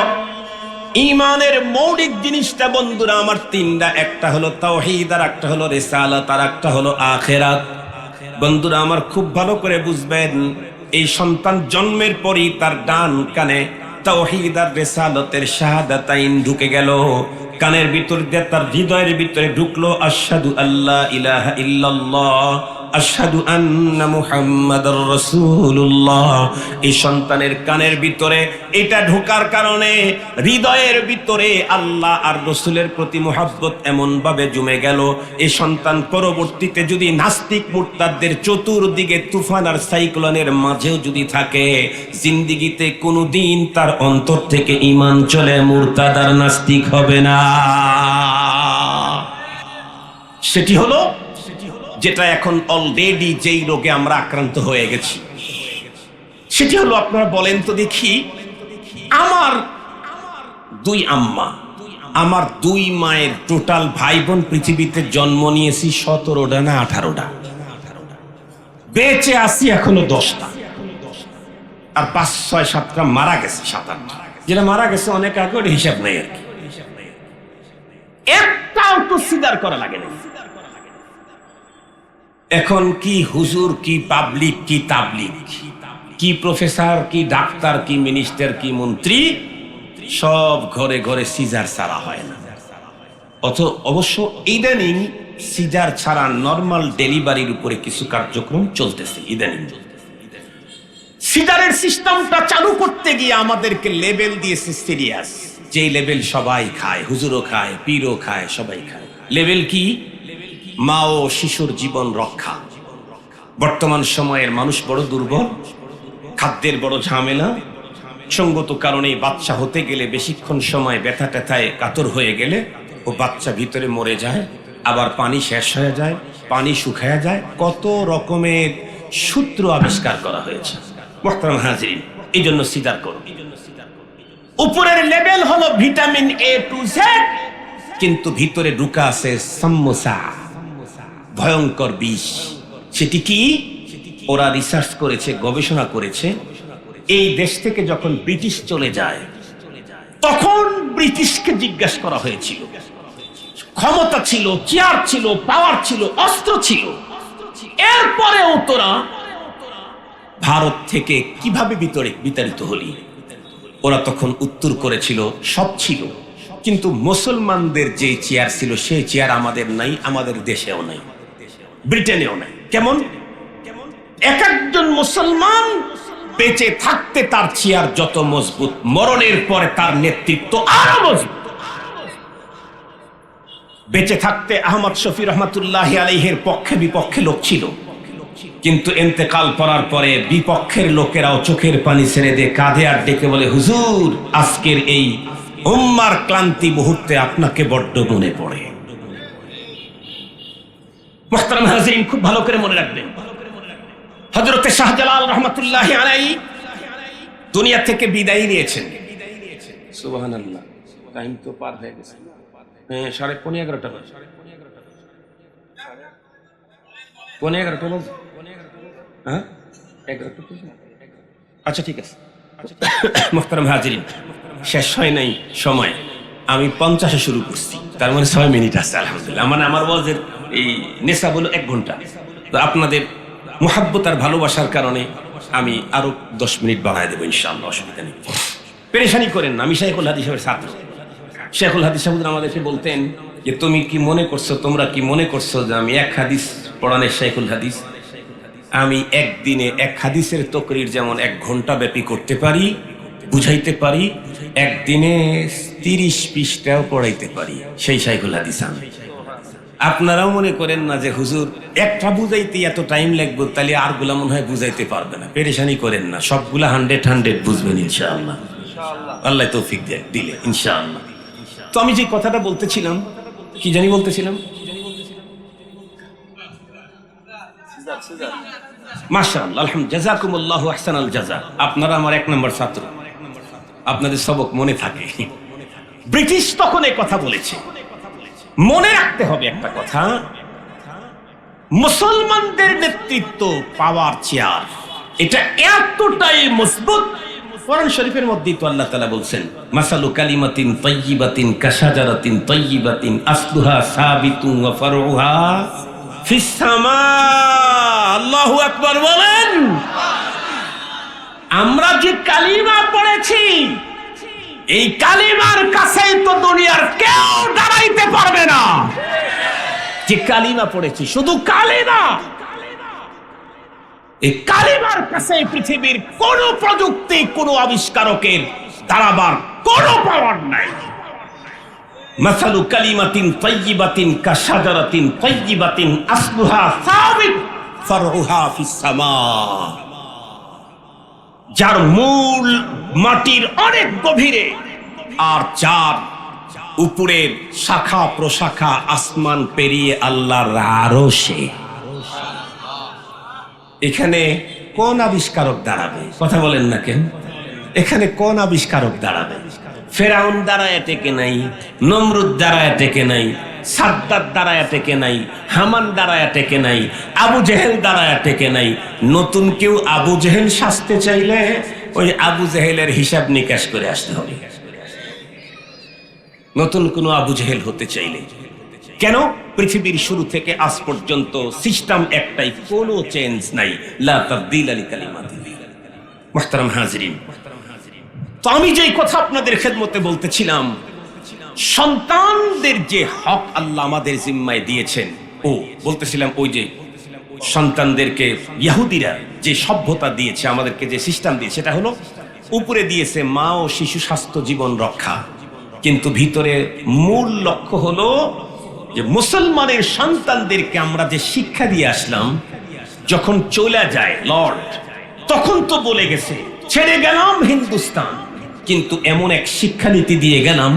ঈমানের মৌলিক জিনিসটা বন্ধুরা আমার তিনটা, একটা হলো তাওহীদ, আর একটা হলো রিসালাত, আর একটা হলো আখিরাত। বন্ধুরা আমার খুব ভালো করে বুঝবেন, এই সন্তান জন্মের পরই তার ডান কানে তাওহীদ আর রিসালাতের শাহাদাতাইন ঢুকে গেল। কানের ভিতর দিয়ে তার হৃদয়ের ভিতরে ঢুকলো আশহাদু আল্লা ইলাহা ইল্লাল্লাহ, আশহাদু আন্না মুহাম্মাদার রাসূলুল্লাহ। এই সন্তানের কানের ভিতরে এটা ঢোকার কারণে হৃদয়ের ভিতরে আল্লাহ আর রাসূলের প্রতি মুহাব্বত এমন ভাবে জমে গেল, এই সন্তান পরবর্তীতে যদি নাস্তিক মুরতাদদের চতুর্দিকে তুফান আর সাইক্লোনের মাঝেও যদি থাকে, জিন্দেগিতে কোনোদিন তার অন্তর থেকে ঈমান চলে মুরতাদ আর নাস্তিক হবে না। সেটি হলো যেটা এখন অলরেডি যেই রোগে আমরা আক্রান্ত হয়ে গেছি, সেটি হলো, আপনারা বলেন তো দেখি, আমার দুই আম্মা, আমার দুই মায়ের টোটাল ভাই বোন পৃথিবীতে জন্ম নিয়েছি 17টা না 18টা, বেঁচে আছি এখনো 10টা, আর 5, 6, 7টা মারা গেছে, 7, 8টা যেটা মারা গেছে অনেক আগে, ওর হিসাব নেই আর কি। একটাও তো স্বীকার করা লাগে না। এখন কি হুজুর, কি পাবলিক, কি তাবলিগ, কি প্রফেসর, কি ডাক্তার, কি মিনিস্টার, কি মন্ত্রী, সব ঘরে ঘরে সিজার ছাড়া হয় না। অবশ্য ইদানিং সিজার ছাড়া নরমাল ডেলিভারির উপরে কিছু কার্যক্রম চলতেছে। ইদানিং সিজারের সিস্টেমটা চালু করতে গিয়ে আমাদেরকে লেবেল দিয়েছে সিরিয়াস, যে লেবেল সবাই খায়, হুজুরও খায়, পীরও খায়, সবাই খায়। লেবেল কি? মা ও শিশুর জীবন রক্ষা। বর্তমান সময়ের মানুষ বড় দুর্বল, খাদ্যের বড় ঝামেলা, সঙ্গত কারণে বাচ্চা হতে গেলে বেশিক্ষণ সময় ব্যথা ট্যাথায় কাতর হয়ে গেলে ও বাচ্চা ভিতরে মরে যায়, আবার পানি শেষ হয়ে যায়, পানি শুকায় যায়, কত রকমের সূত্র আবিষ্কার করা হয়েছে। মুহতারাম হাজিরিন, এই জন্য সিজার করো। উপরের লেভেল হলো ভিটামিন A to Z, কিন্তু ভিতরে ঢুকা আছে সাম্মোসা, ভয়ঙ্কর বিষ। সেটি কি? ওরা রিসার্চ করেছে, গবেষণা করেছে। এই দেশ থেকে যখন ব্রিটিশ চলে যায়, তখন ব্রিটিশকে জিজ্ঞাসা করা হয়েছিল, ক্ষমতা ছিল, চেয়ার ছিল, পাওয়ার ছিল, অস্ত্র ছিল, এরপরেও তোরা ভারত থেকে কিভাবে বিতাড়িত হলি? ওরা তখন উত্তর করেছিল সব ছিল, কিন্তু মুসলমানদের যে চেয়ার ছিল সেই চেয়ার আমাদের নাই, আমাদের দেশেও নাই, ব্রিটেনেও নাই। কেমন? এক একজন মুসলমান বেঁচে থাকতে তার চেয়ার যত মজবুত, মরণের পরে তার নেতৃত্ব আরো মজবুত। বেঁচে থাকতে আহমদ শফি রহমাতুল্লাহ আলাইহির পক্ষে বিপক্ষে লোক ছিল, কিন্তু ইন্তেকাল করার পরে বিপক্ষের লোকেরাও চোখের পানি ছেড়ে দিয়ে কাঁধে আর ডেকে বলে, হুজুর আজকের এই উম্মার ক্লান্তি মুহূর্তে আপনাকে বড্ড মনে পড়ে। মুহতারাম হাজিরিন, খুব ভালো করে মনে রাখবেন, হযরতে শাহজালাল রহমাতুল্লাহ আলাইহি দুনিয়া থেকে বিদায় নিয়েছেন। সুবহানাল্লাহ, টাইম তো পার হয়ে গেছে। 11:15 বাজে। 11:15 বাজে। হ্যাঁ, 11:15। আচ্ছা ঠিক আছে। মুহতারাম হাজিরিন, শেষ হয় নাই সময়, আমি 50-এ শুরু করছি, তার মানে 6 মিনিট আছে আলহামদুলিল্লাহ। মানে আমার ওয়াজের এই নেশা বলো 1 ঘন্টা, তো আপনাদের মুহাব্বত আর ভালোবাসার কারণে আমি আরো 10 মিনিট বাড়ায় দেবো ইনশাআল্লাহ, অসুবিধা নেই। পেরেশানি করেন না, আমি শাইখুল হাদিস সাহেবের ছাত্র। শাইখুল হাদিস সাহেব আমাদেরকে বলতেন যে তুমি কি মনে করছো, তোমরা কি মনে করছো যে আমি এক হাদিস পড়ানের শাইখুল হাদিস? আমি একদিনে এক হাদিসের তকরির যেমন 1 ঘন্টা ব্যাপী করতে পারি, বুঝাইতে পারি, একদিনে 30 পৃষ্ঠাও পড়াইতে পারি, সেই শাইখুল হাদিস আমি। আপনারাও মনে করেন না যে হুজুর একটা বুঝাইতে এত টাইম লাগবে, তাহলে আর গুলা মনে হয় বুঝাইতে পারবে না। পেরেশানি করেন না, সবগুলা 100 বুঝবেন ইনশাআল্লাহ, আল্লাহ তৌফিক দিলে ইনশাআল্লাহ। তো আমি যে কথাটা বলতেছিলাম, কি জানি বলতেছিলাম, মাশাআল্লাহ, আলহামদুলিল্লাহ, জাযাকুমুল্লাহু আহসানাল জাযা। আপনারা আমার 1 নম্বর ছাত্র, আপনাদের সবক মনে থাকে। ব্রিটিশ তখন এই কথা বলেছে। মনে রাখতে হবে একটা কথা, মুসলমানদের নেতৃত্ব, পাওয়ার, চেয়ার, এটা এতটাই মজবুত। কোরআন শরীফের মধ্যেই তো আল্লাহ তাআলা বলছেন, মাসালু কালিমাতিন তাইয়্যিবাতিন কাশাজারাতিন তাইয়্যিবাতিন আসলুহা সাবিতুন ওয়া ফারউহা ফিস সামা। আল্লাহু আকবার বলেন। আমরা যে কালিমা পড়েছি, এই কালিমার কাছেই তো দুনিয়ার কেউ দাঁড়াইতে পারবে না। যে কালিমা পড়েছি, শুধু কালিমা, এই কালিমার কাছে পৃথিবীর কোন প্রযুক্তি, কোন আবিষ্কারকের দাঁড়াবার কোন পাওয়ার নাই। মাসালু কালিমাতিন তাইয়্যিবাতিন কাশাজারাতিন তাইয়্যিবাতিন আসলুহা সাবিত ফারউহা ফিস সামা। যার মূল মাটির অনেক গভীরে, আর যার উপরের শাখা প্রশাখা আসমান পেরিয়ে আল্লাহর আরশে। এখানে কোন আবিষ্কারক দাঁড়াবে? কথা বলেন না কেন? এখানে কোন আবিষ্কারক দাঁড়াবে? ফেরাউন দাঁড়ায় টেকে নাই, নমরুদ দাঁড়ায় টেকে নাই, সাদ্দাত দাঁড়ায় টেকে নাই, হামান দাঁড়ায় টেকে নাই, আবু জেহেল দাঁড়ায় টেকে নাই। নতুন কেউ আবু জেহেল সাজতে চাইলে ওই আবু জেহেলের হিসাব নিকাশ করে আসতে হবে, নতুন কোন আবু জেহেল হতে চাইলে। কেন? পৃথিবীর শুরু থেকে আজ পর্যন্ত সিস্টেম একটাই, কোনো চেঞ্জ নাই। লা তাবদীলা লিকালিমাতিল্লাহ। মুহতারাম হাজিরিন, তো আমি যেই কথা আপনাদের খেদমতে বলতেছিলাম, সন্তানদের যে হক আল্লাহ আমাদের জিম্মায় দিয়েছেন, ও বলতেছিলাম ওই যে সন্তানদেরকে ইহুদিরা যে সভ্যতা দিয়েছে, আমাদেরকে যে সিস্টেম দিয়েছে, সেটা হলো উপরে দিয়েছে মা ও শিশু স্বাস্থ্য জীবন রক্ষা, কিন্তু ভিতরে মূল লক্ষ্য হলো যে মুসলমানের সন্তানদেরকে আমরা যে শিক্ষা দিয়ে আসলাম, যখন চলে যায় লর্ড, তখন তো বলে গেছে ছেড়ে গেলাম হিন্দুস্তান, কিন্তু এমন এক শিক্ষানীতি দিয়ে গেলাম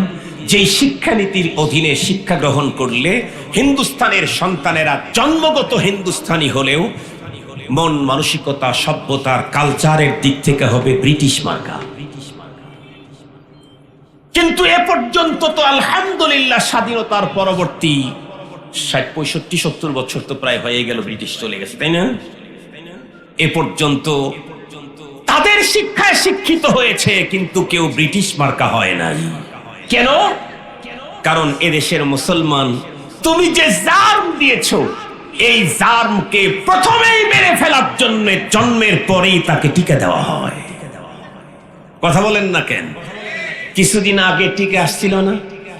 যেই শিক্ষানীতির অধীনে শিক্ষা গ্রহণ করলে হিন্দুস্তানের সন্তানেরা জন্মগত হিন্দুস্তানি হলেও মন মানসিকতা, সভ্যতার, কালচারের দিক থেকে হবে ব্রিটিশ মার্কা। কিন্তু এ পর্যন্ত তো আলহামদুলিল্লাহ স্বাধীনতার পরবর্তী 60, 65, 70 বছর তো প্রায় হয়ে গেল, ব্রিটিশ চলে গেছে, তাই না? এ পর্যন্ত তাদের শিক্ষায় শিক্ষিত হয়েছে, কিন্তু কেউ ব্রিটিশ মার্কা হয় নাই। কেন? কারণ এদেশের মুসলমান তুমি যে জার্ম দিয়েছো, এই জার্মকে প্রথমেই মেরে ফেলার জন্য জন্মের পরেই তাকে টিকা দেওয়া হয়। কথা বলেন না কেন? কিছুদিন আগে টিকা আসছিল না,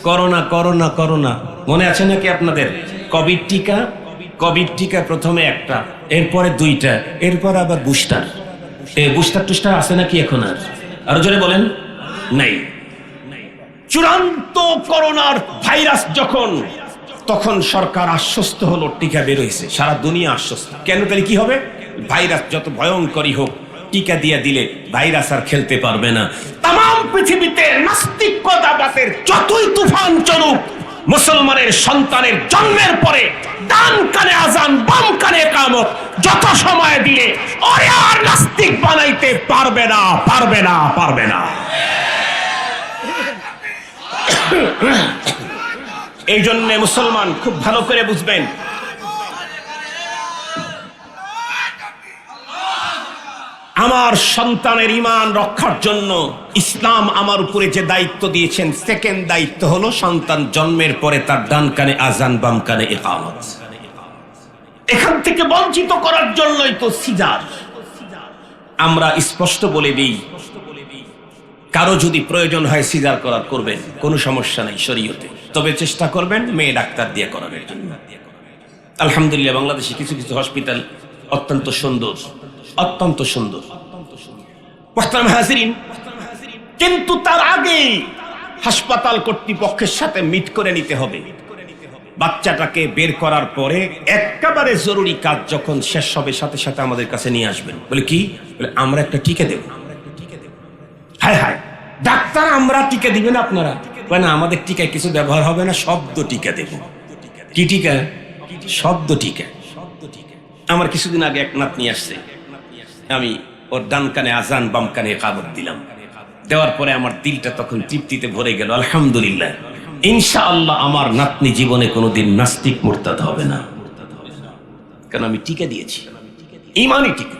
করোনা করোনা করোনা, মনে আছে নাকি আপনাদের? কোভিড টিকা, কোভিড টিকা প্রথমে একটা, এরপরে দুইটা, এরপর আবার বুস্টার। এই বুস্টার টুস্টার আছে নাকি এখন? আর আরো জোরে বলেন। নাই। চূড়ান্ত করোনার ভাইরাস যখন, তখন সরকার আশ্বস্ত হলো, টিকা বের হয়েছে, সারা দুনিয়া আশ্বস্ত। কেন? তাহলে কি হবে? ভাইরাস যত ভয়ঙ্করই হোক, টিকা দিয়ে দিলে ভাইরাস আর খেলতে পারবে না। তাম পৃথিবীতে নাস্তিকতাবাদের যতই তুফান চলুক, মুসলমানের সন্তানের জন্মের পরে ডান কানে আজান বাম কানে ইকামত যত সময় দিলে ওরে আর নাস্তিক বানাইতে পারবে না, পারবে না, পারবে না। এই জন্য মুসলমান খুব ভালো করে বুঝবেন, আমার সন্তানের ঈমান রক্ষার জন্য ইসলাম আমার উপরে যে দায়িত্ব দিয়েছেন, সেকেন্ড দায়িত্ব হলো সন্তান জন্মের পরে তার ডান কানে আজান বাম কানে ইকামত। এখান থেকে বঞ্চিত করার জন্যই তো সিজার। আমরা স্পষ্ট বলে দিই, কারো যদি প্রয়োজন হয় সিজার করার, করবেন, কোনো সমস্যা নাই শরীয়তে, তবে চেষ্টা করবেন মেয়ে ডাক্তার দিয়ে করানোর জন্য। আলহামদুলিল্লাহ বাংলাদেশে কিছু কিছু হসপিটাল অত্যন্ত সুন্দর, অত্যন্ত সুন্দর। মোহতারাম হাজিরিন, কিন্তু তার আগে হাসপাতাল কর্তৃপক্ষের সাথে মিট করে নিতে হবে। বাচ্চাটাকে বের করার পরে একেবারে জরুরি কাজ যখন শেষ হবে, সাথে সাথে আমাদের কাছে নিয়ে আসবেন। বলে কি? বলে আমরা একটা টিকা দেব। হায় হায়, ডাক্তার আমরা টিকা দিবেন আপনারা? না, আমাদের টিকায় কিছু ব্যবহার হবে না, শব্দ টিকা দেব। কি টিকা? শব্দ টিকা। আমার কিছুদিন আগে এক নাতনি আসছে, আমি ওর ডান কানে আজান বাম কানে ইকামত দিলাম। দেওয়ার পরে আমার দিলটা তখন তৃপ্তিতে ভরে গেল। আলহামদুলিল্লাহ, ইনশাআল্লাহ আমার নাতনি জীবনে কোনোদিন নাস্তিক মুরতাদ হবে না, কারণ আমি টিকা দিয়েছি, ঈমানি টিকা।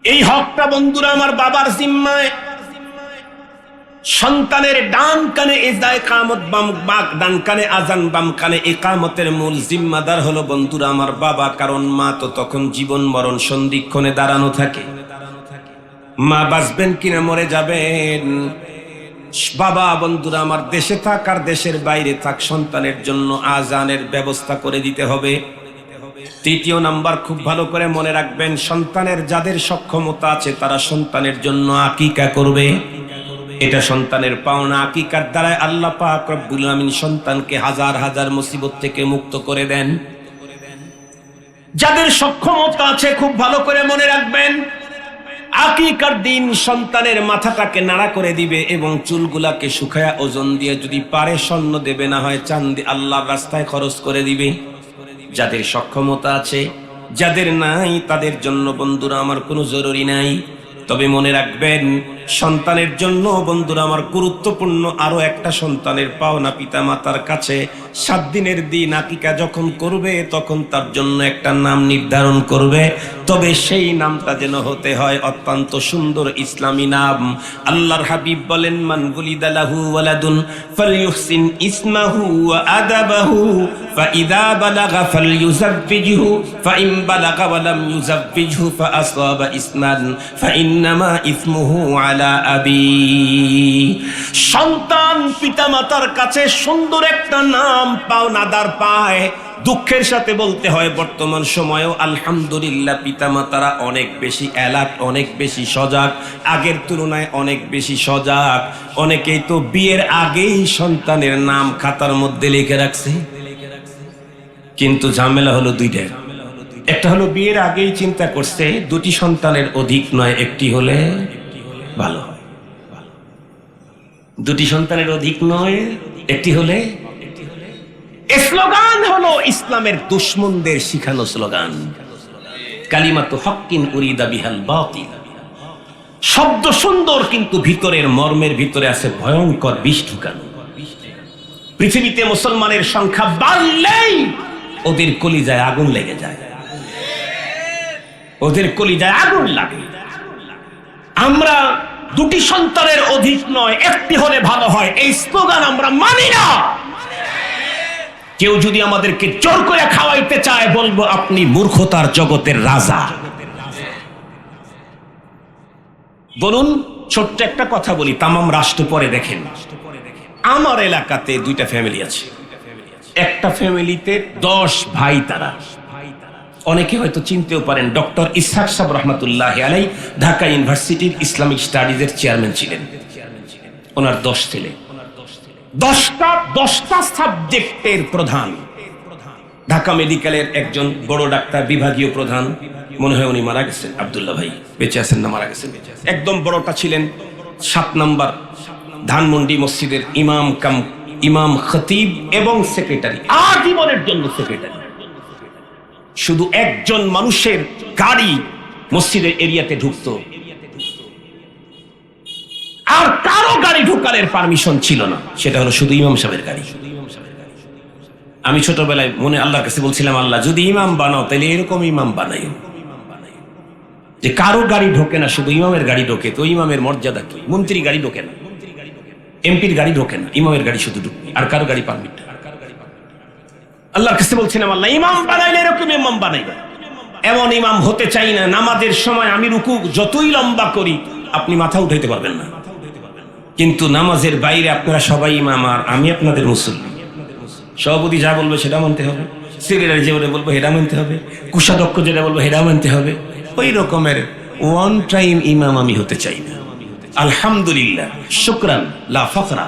এই হকটা বন্ধুরা আমার বাবার জিম্মায়। সন্তানের ডান কানে ইকামত, ডান কানে আজান বাম কানে ইকামতের মূল জিম্মাদার হলো বন্ধুরা আমার বাবা। কারণ মা তো তখন জীবন মরণ সন্ধিক্ষণে দাঁড়ানো থাকে। মা বাঁচবেন কিনা মরে যাবেন, বাবা বন্ধুরা আমার দেশে থাক আর দেশের বাইরে থাক, সন্তানের জন্য আজানের ব্যবস্থা করে দিতে হবে। তৃতীয় নাম্বার, খুব ভালো করে মনে রাখবেন, সন্তানের যাদের সক্ষমতা আছে তারা সন্তানের জন্য আকিকা করবে। এটা সন্তানের পাওনা। আকিকার দ্বারা আল্লাহ পাক রব্বুল আমিন সন্তানকে হাজার হাজার মুসিবত থেকে মুক্ত করে দেন। যাদের সক্ষমতা আছে খুব ভালো করে মনে রাখবেন, আকিকার দিন সন্তানের মাথাটাকে নাড়া করে দিবে এবং চুলগুলাকে শুকায়া ওজন দিয়ে যদি পারে স্বর্ণ দেবে, না হয় চাঁদি আল্লাহর রাস্তায় খরচ করে দিবে। যাদের সক্ষমতা আছে, যাদের নাই তাদের জন্য বন্ধুরা আমার কোনো জরুরি নাই। তবে মনে রাখবেন, সন্তানের জন্য বন্ধুরা আমার গুরুত্বপূর্ণ আরো একটা সন্তানের পাওনা পিতা মাতার কাছে 7 দিনের দিন আকিকা যখন করবে তখন তার জন্য একটা নাম নির্ধারণ করবে। তবে সেই নামটা যেন হতে হয় অত্যন্ত সুন্দর ইসলামী নাম। আল্লাহর হাবিব বলেন, মান গুলিদা লাহু ওয়ালাদুন ফালইউহসিন ইসমাহু ওয়া আদাবাহু ফাইদা বালাগা ফালইউযাব্বিজহু ফাইন বালাগা ওয়া লাম ইউযাব্বিজহু ফাআসাবা ইসমান ফাইন্নামা ইসমুহু আলা আবি। সন্তান পিতামাতার কাছে সুন্দর একটা নাম পাওনাদার পায়। দুঃখের সাথে বলতে হয়, বর্তমান সময়েও আলহামদুলিল্লাহ পিতামাতারা অনেক বেশি অ্যালার্ট, অনেক বেশি সজাগ, আগের তুলনায় অনেক বেশি সজাগ। অনেকেই তো বিয়ের আগেই সন্তানের নাম খাতার মধ্যে লিখে রাখছে। কিন্তু ঝামেলা হলো দুইটা। একটা হলো বিয়ের আগেই চিন্তা করছে 2টি সন্তানের অধিক নয়, একটি হলে ভালো হয়। 2টি সন্তানের অধিক নয়, একটি হলে। স্লোগান হলো ইসলামের দুশমনদের শিখানো স্লোগান, কালিমাতু হক্কিন উরিদা বিহাল বাতিল। শব্দ সুন্দর, কিন্তু ভিতরের মর্মের ভিতরে আছে ভয়ঙ্কর বিষ ঢুকানো। পৃথিবীতে মুসলমানের সংখ্যা বাড়লেই ওদের কলিজায় আগুন লেগে যায়, ওদের কলিজায় আগুন লাগে। আমরা দুটি সন্তানের অধিক নয়, একটি হলে ভালো হয়, এই স্লোগান আমরা মানি না। কেউ যদি আমাদেরকে জোর করে খাওয়াইতে চায়, বলবো আপনি মূর্খতার জগতের রাজা। বলুন, ছোট্ট একটা কথা বলি, তামাম রাষ্ট্র পরে দেখেন। আমার এলাকাতে দুইটা ফ্যামিলি আছে, একটা ফ্যামিলিতে 10 ভাই। তারা অনেকে হয়তো চিনতেও পারেন, ডক্টর ইসহাক সাহেব রহমতুল্লাহ আলাই ঢাকা ইউনিভার্সিটির ইসলামিক স্টাডিজের চেয়ারম্যান ছিলেন। ওনার 10 ছেলে, 10টা সাবজেক্টের প্রধান। ঢাকা মেডিকেলের একজন বড় ডাক্তার, বিভাগীয় প্রধান, মনে হয় উনি মারা গেছেন, আব্দুল্লাহ ভাই বেঁচে আছেন না মারা গেছেন? একদম বড়টা ছিলেন 7 নম্বর ধানমন্ডি মসজিদের ইমাম খতিব এবং সেক্রেটারি, আজীবনের জন্য সেক্রেটারি। শুধু একজন মানুষের গাড়ি মসজিদের এরিয়াতে ঢুকতো, আর কারো গাড়ি ঢুকানোর পারমিশন ছিল না, সেটা হলো শুধু ইমাম সাহেবের গাড়ি। আমি ছোটবেলায় মনে আল্লাহর কাছে বলছিলাম, আল্লাহ যদি ইমাম বানাও তাহলে এরকম ইমাম বানাই, যে কারো গাড়ি ঢোকে না, শুধু ইমামের গাড়ি ঢোকে। তো ইমামের মর্যাদা কি? মন্ত্রী গাড়ি ঢোকে না, এমপির গাড়ি ঢোকে না, ইমামের গাড়ি শুধু ঢুকবে, আর কারো গাড়ি পারমিট। আল্লাহর কাছে বলছিলাম, আল্লাহ ইমাম বানাইলে এরকম ইমাম বানাইবে। এমন ইমাম হতে চাই না, নামাজের সময় আমি রুকু যতই লম্বা করি আপনি মাথা উঠাইতে পারবেন না, কিন্তু নামাজের বাইরে আপনারা সবাই ইমাম আর আমি আপনাদের মুসল্লি। সভাপতি যা বলবে সেটা মানতে হবে, সেক্রেটারি যেটা বলবো সেটা মানতে হবে, কোষাধ্যক্ষ যেটা বলবো সেটা মানতে হবে। ওই রকমের ওয়ান টাইম ইমাম আমি হতে চাই না। আলহামদুলিল্লাহ, শুকরান লা ফখরা।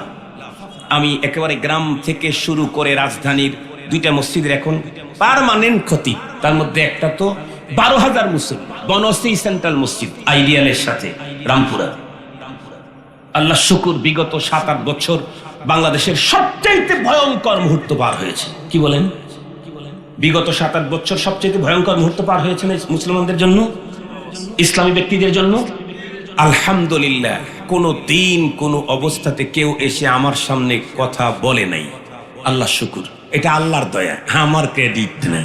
আমি একেবারে গ্রাম থেকে শুরু করে রাজধানীর 2টা মসজিদের এখন পার্মানেন্ট খতিব। তার মধ্যে একটা তো 12,000 মুসল্লি, বনশ্রী সেন্ট্রাল মসজিদ আইডিয়ালের সাথে রামপুরা। আল্লাহ শুকুর, বিগত 7-8 বছর বাংলাদেশের সবচাইতে ভয়ঙ্কর মুহূর্ত পার হয়েছে। কি বলেন? বিগত 7-8 বছর সবচাইতে ভয়ঙ্কর মুহূর্ত পার হয়েছে মুসলমানদের জন্য, ইসলামী ব্যক্তিদের জন্য। আলহামদুলিল্লাহ, কোনো দিন কোনো অবস্থাতে কেউ এসে আমার সামনে কথা বলে নাই। আল্লাহ শুকুর, এটা আল্লাহর দয়া, আমার ক্রেডিট না।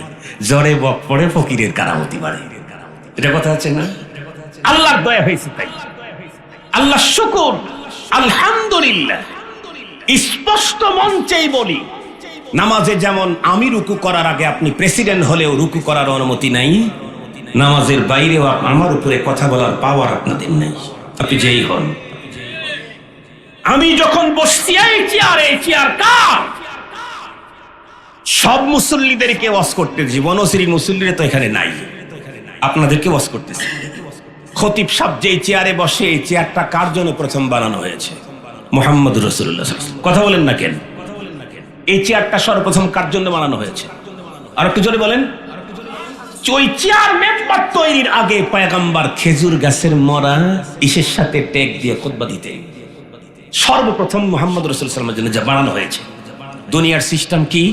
জ্বরে বক পড়ে ফকিরের কারামতি বাড়ে, এটা কথা আছে না? আল্লাহর দয়া হয়েছে তাই। আল্লাহ শুকুর, আলহামদুলিল্লাহ। স্পষ্ট মঞ্চেই বলি, নামাজে যেমন আমি রুকু করার আগে আপনি প্রেসিডেন্ট হলেও রুকু করার অনুমতি নাই, নামাজের বাইরেও আমার উপরে কথা বলার পাওয়ার আপনাদের নেই, আপনি যেই হন। আমি যখন বসছি এই চেয়ার কার? সব মুসল্লিদেরকে ওয়াজ করতেছি, বনশ্রীর মুসল্লিরা তো এখানে নাই, আপনাদেরকে ওয়াজ করতেছি। খতিব সাহেব যেই চেয়ারে বসে, এই চেয়ারটা কার জন্য প্রথম বানানো হয়েছে? মুহাম্মদুর রাসূলুল্লাহ। কথা বলেন না কেন? এই চেয়ারটা সর্বপ্রথম কার জন্য বানানো হয়েছে? আর একটু জোরে বলেন। ওই চেয়ার মেম্বার তৈরির আগে পয়গম্বর খেজুর গাছের মরা ইসের সাথে টেক দিয়ে খুতবা দিতে সর্বপ্রথম মুহাম্মদ রাসূলুল্লাহ সাল্লাল্লাহু আলাইহি ওয়াসাল্লামের জন্য যা বানানো হয়েছে। দুনিয়ার সিস্টেম কি?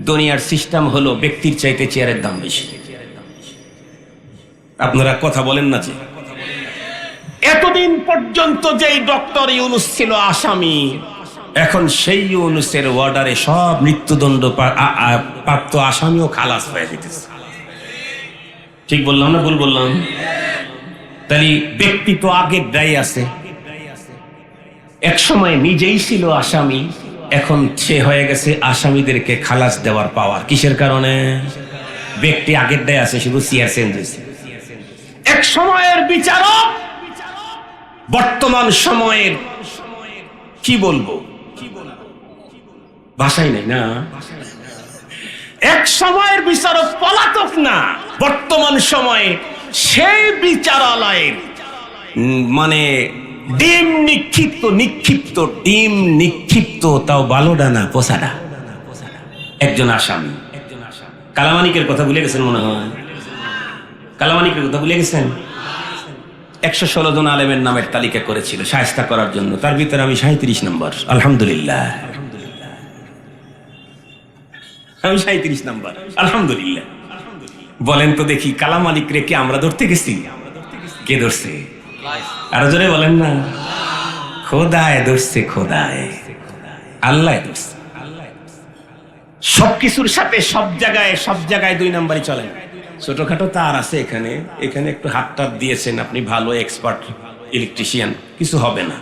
দুনিয়ার সিস্টেম হলো ব্যক্তির চাইতে চেয়ারের দাম বেশি। আপনারা কথা বলেন না যে এতদিন পর্যন্ত যেই ডক্টর ইউনূস ছিল আসামি, এখন সেই ইউনূসের অর্ডারে সব মৃত্যুদণ্ড প্রাপ্ত আসামিও খালাস হয়ে যেতেছে। ঠিক বললাম না ভুল বললাম? তাহলে ব্যক্তি তো আগের দায়ী আছে। এক সময় নিজেই ছিল আসামি, এখন সে হয়ে গেছে আসামিদেরকে খালাস দেওয়ার পাওয়ার। কিসের কারণে? ব্যক্তি আগের দায়ী আছে, শুধু চেয়ার চেঞ্জ হয়েছে। এক সময়ের বিচারক বর্তমান সময়ের কি বলবো, ভাষাই নাই না। এক সময়ের বিচারক পলাতক না, বর্তমান সময়ে সেই বিচারালয়ের মানে ডিম নিক্ষিপ্ত তাও বালোডা না পোষাডা একজন আসামি। কালামানিকের কথা ভুলে গেছেন মনে হয়? কালামানিকের কথা ভুলে গেছেন? 116 জন আলেমের নামের তালিকা করেছিল শায়েস্তা করার জন্য, তার ভিতরে আমি 37 নম্বর। আলহামদুলিল্লাহ, আমি 37 নম্বর। আলহামদুলিল্লাহ। বলেন তো দেখি, কালামানিক রে কি আমরা ধরতে গেছি? কে ধরছে? আরো জোরে বলেন না। খোদায় ধরছে, খোদায়, আল্লাহ ধরছে। সবকিছুর সাথে সব জায়গায় 2 নম্বরই চলে। ছোটখাটো তার আছে এখানে একটু হাত টাত দিয়েছেন আপনি, ভালো এক্সপার্ট ইলেকট্রিশিয়ান, কিছু হবে না।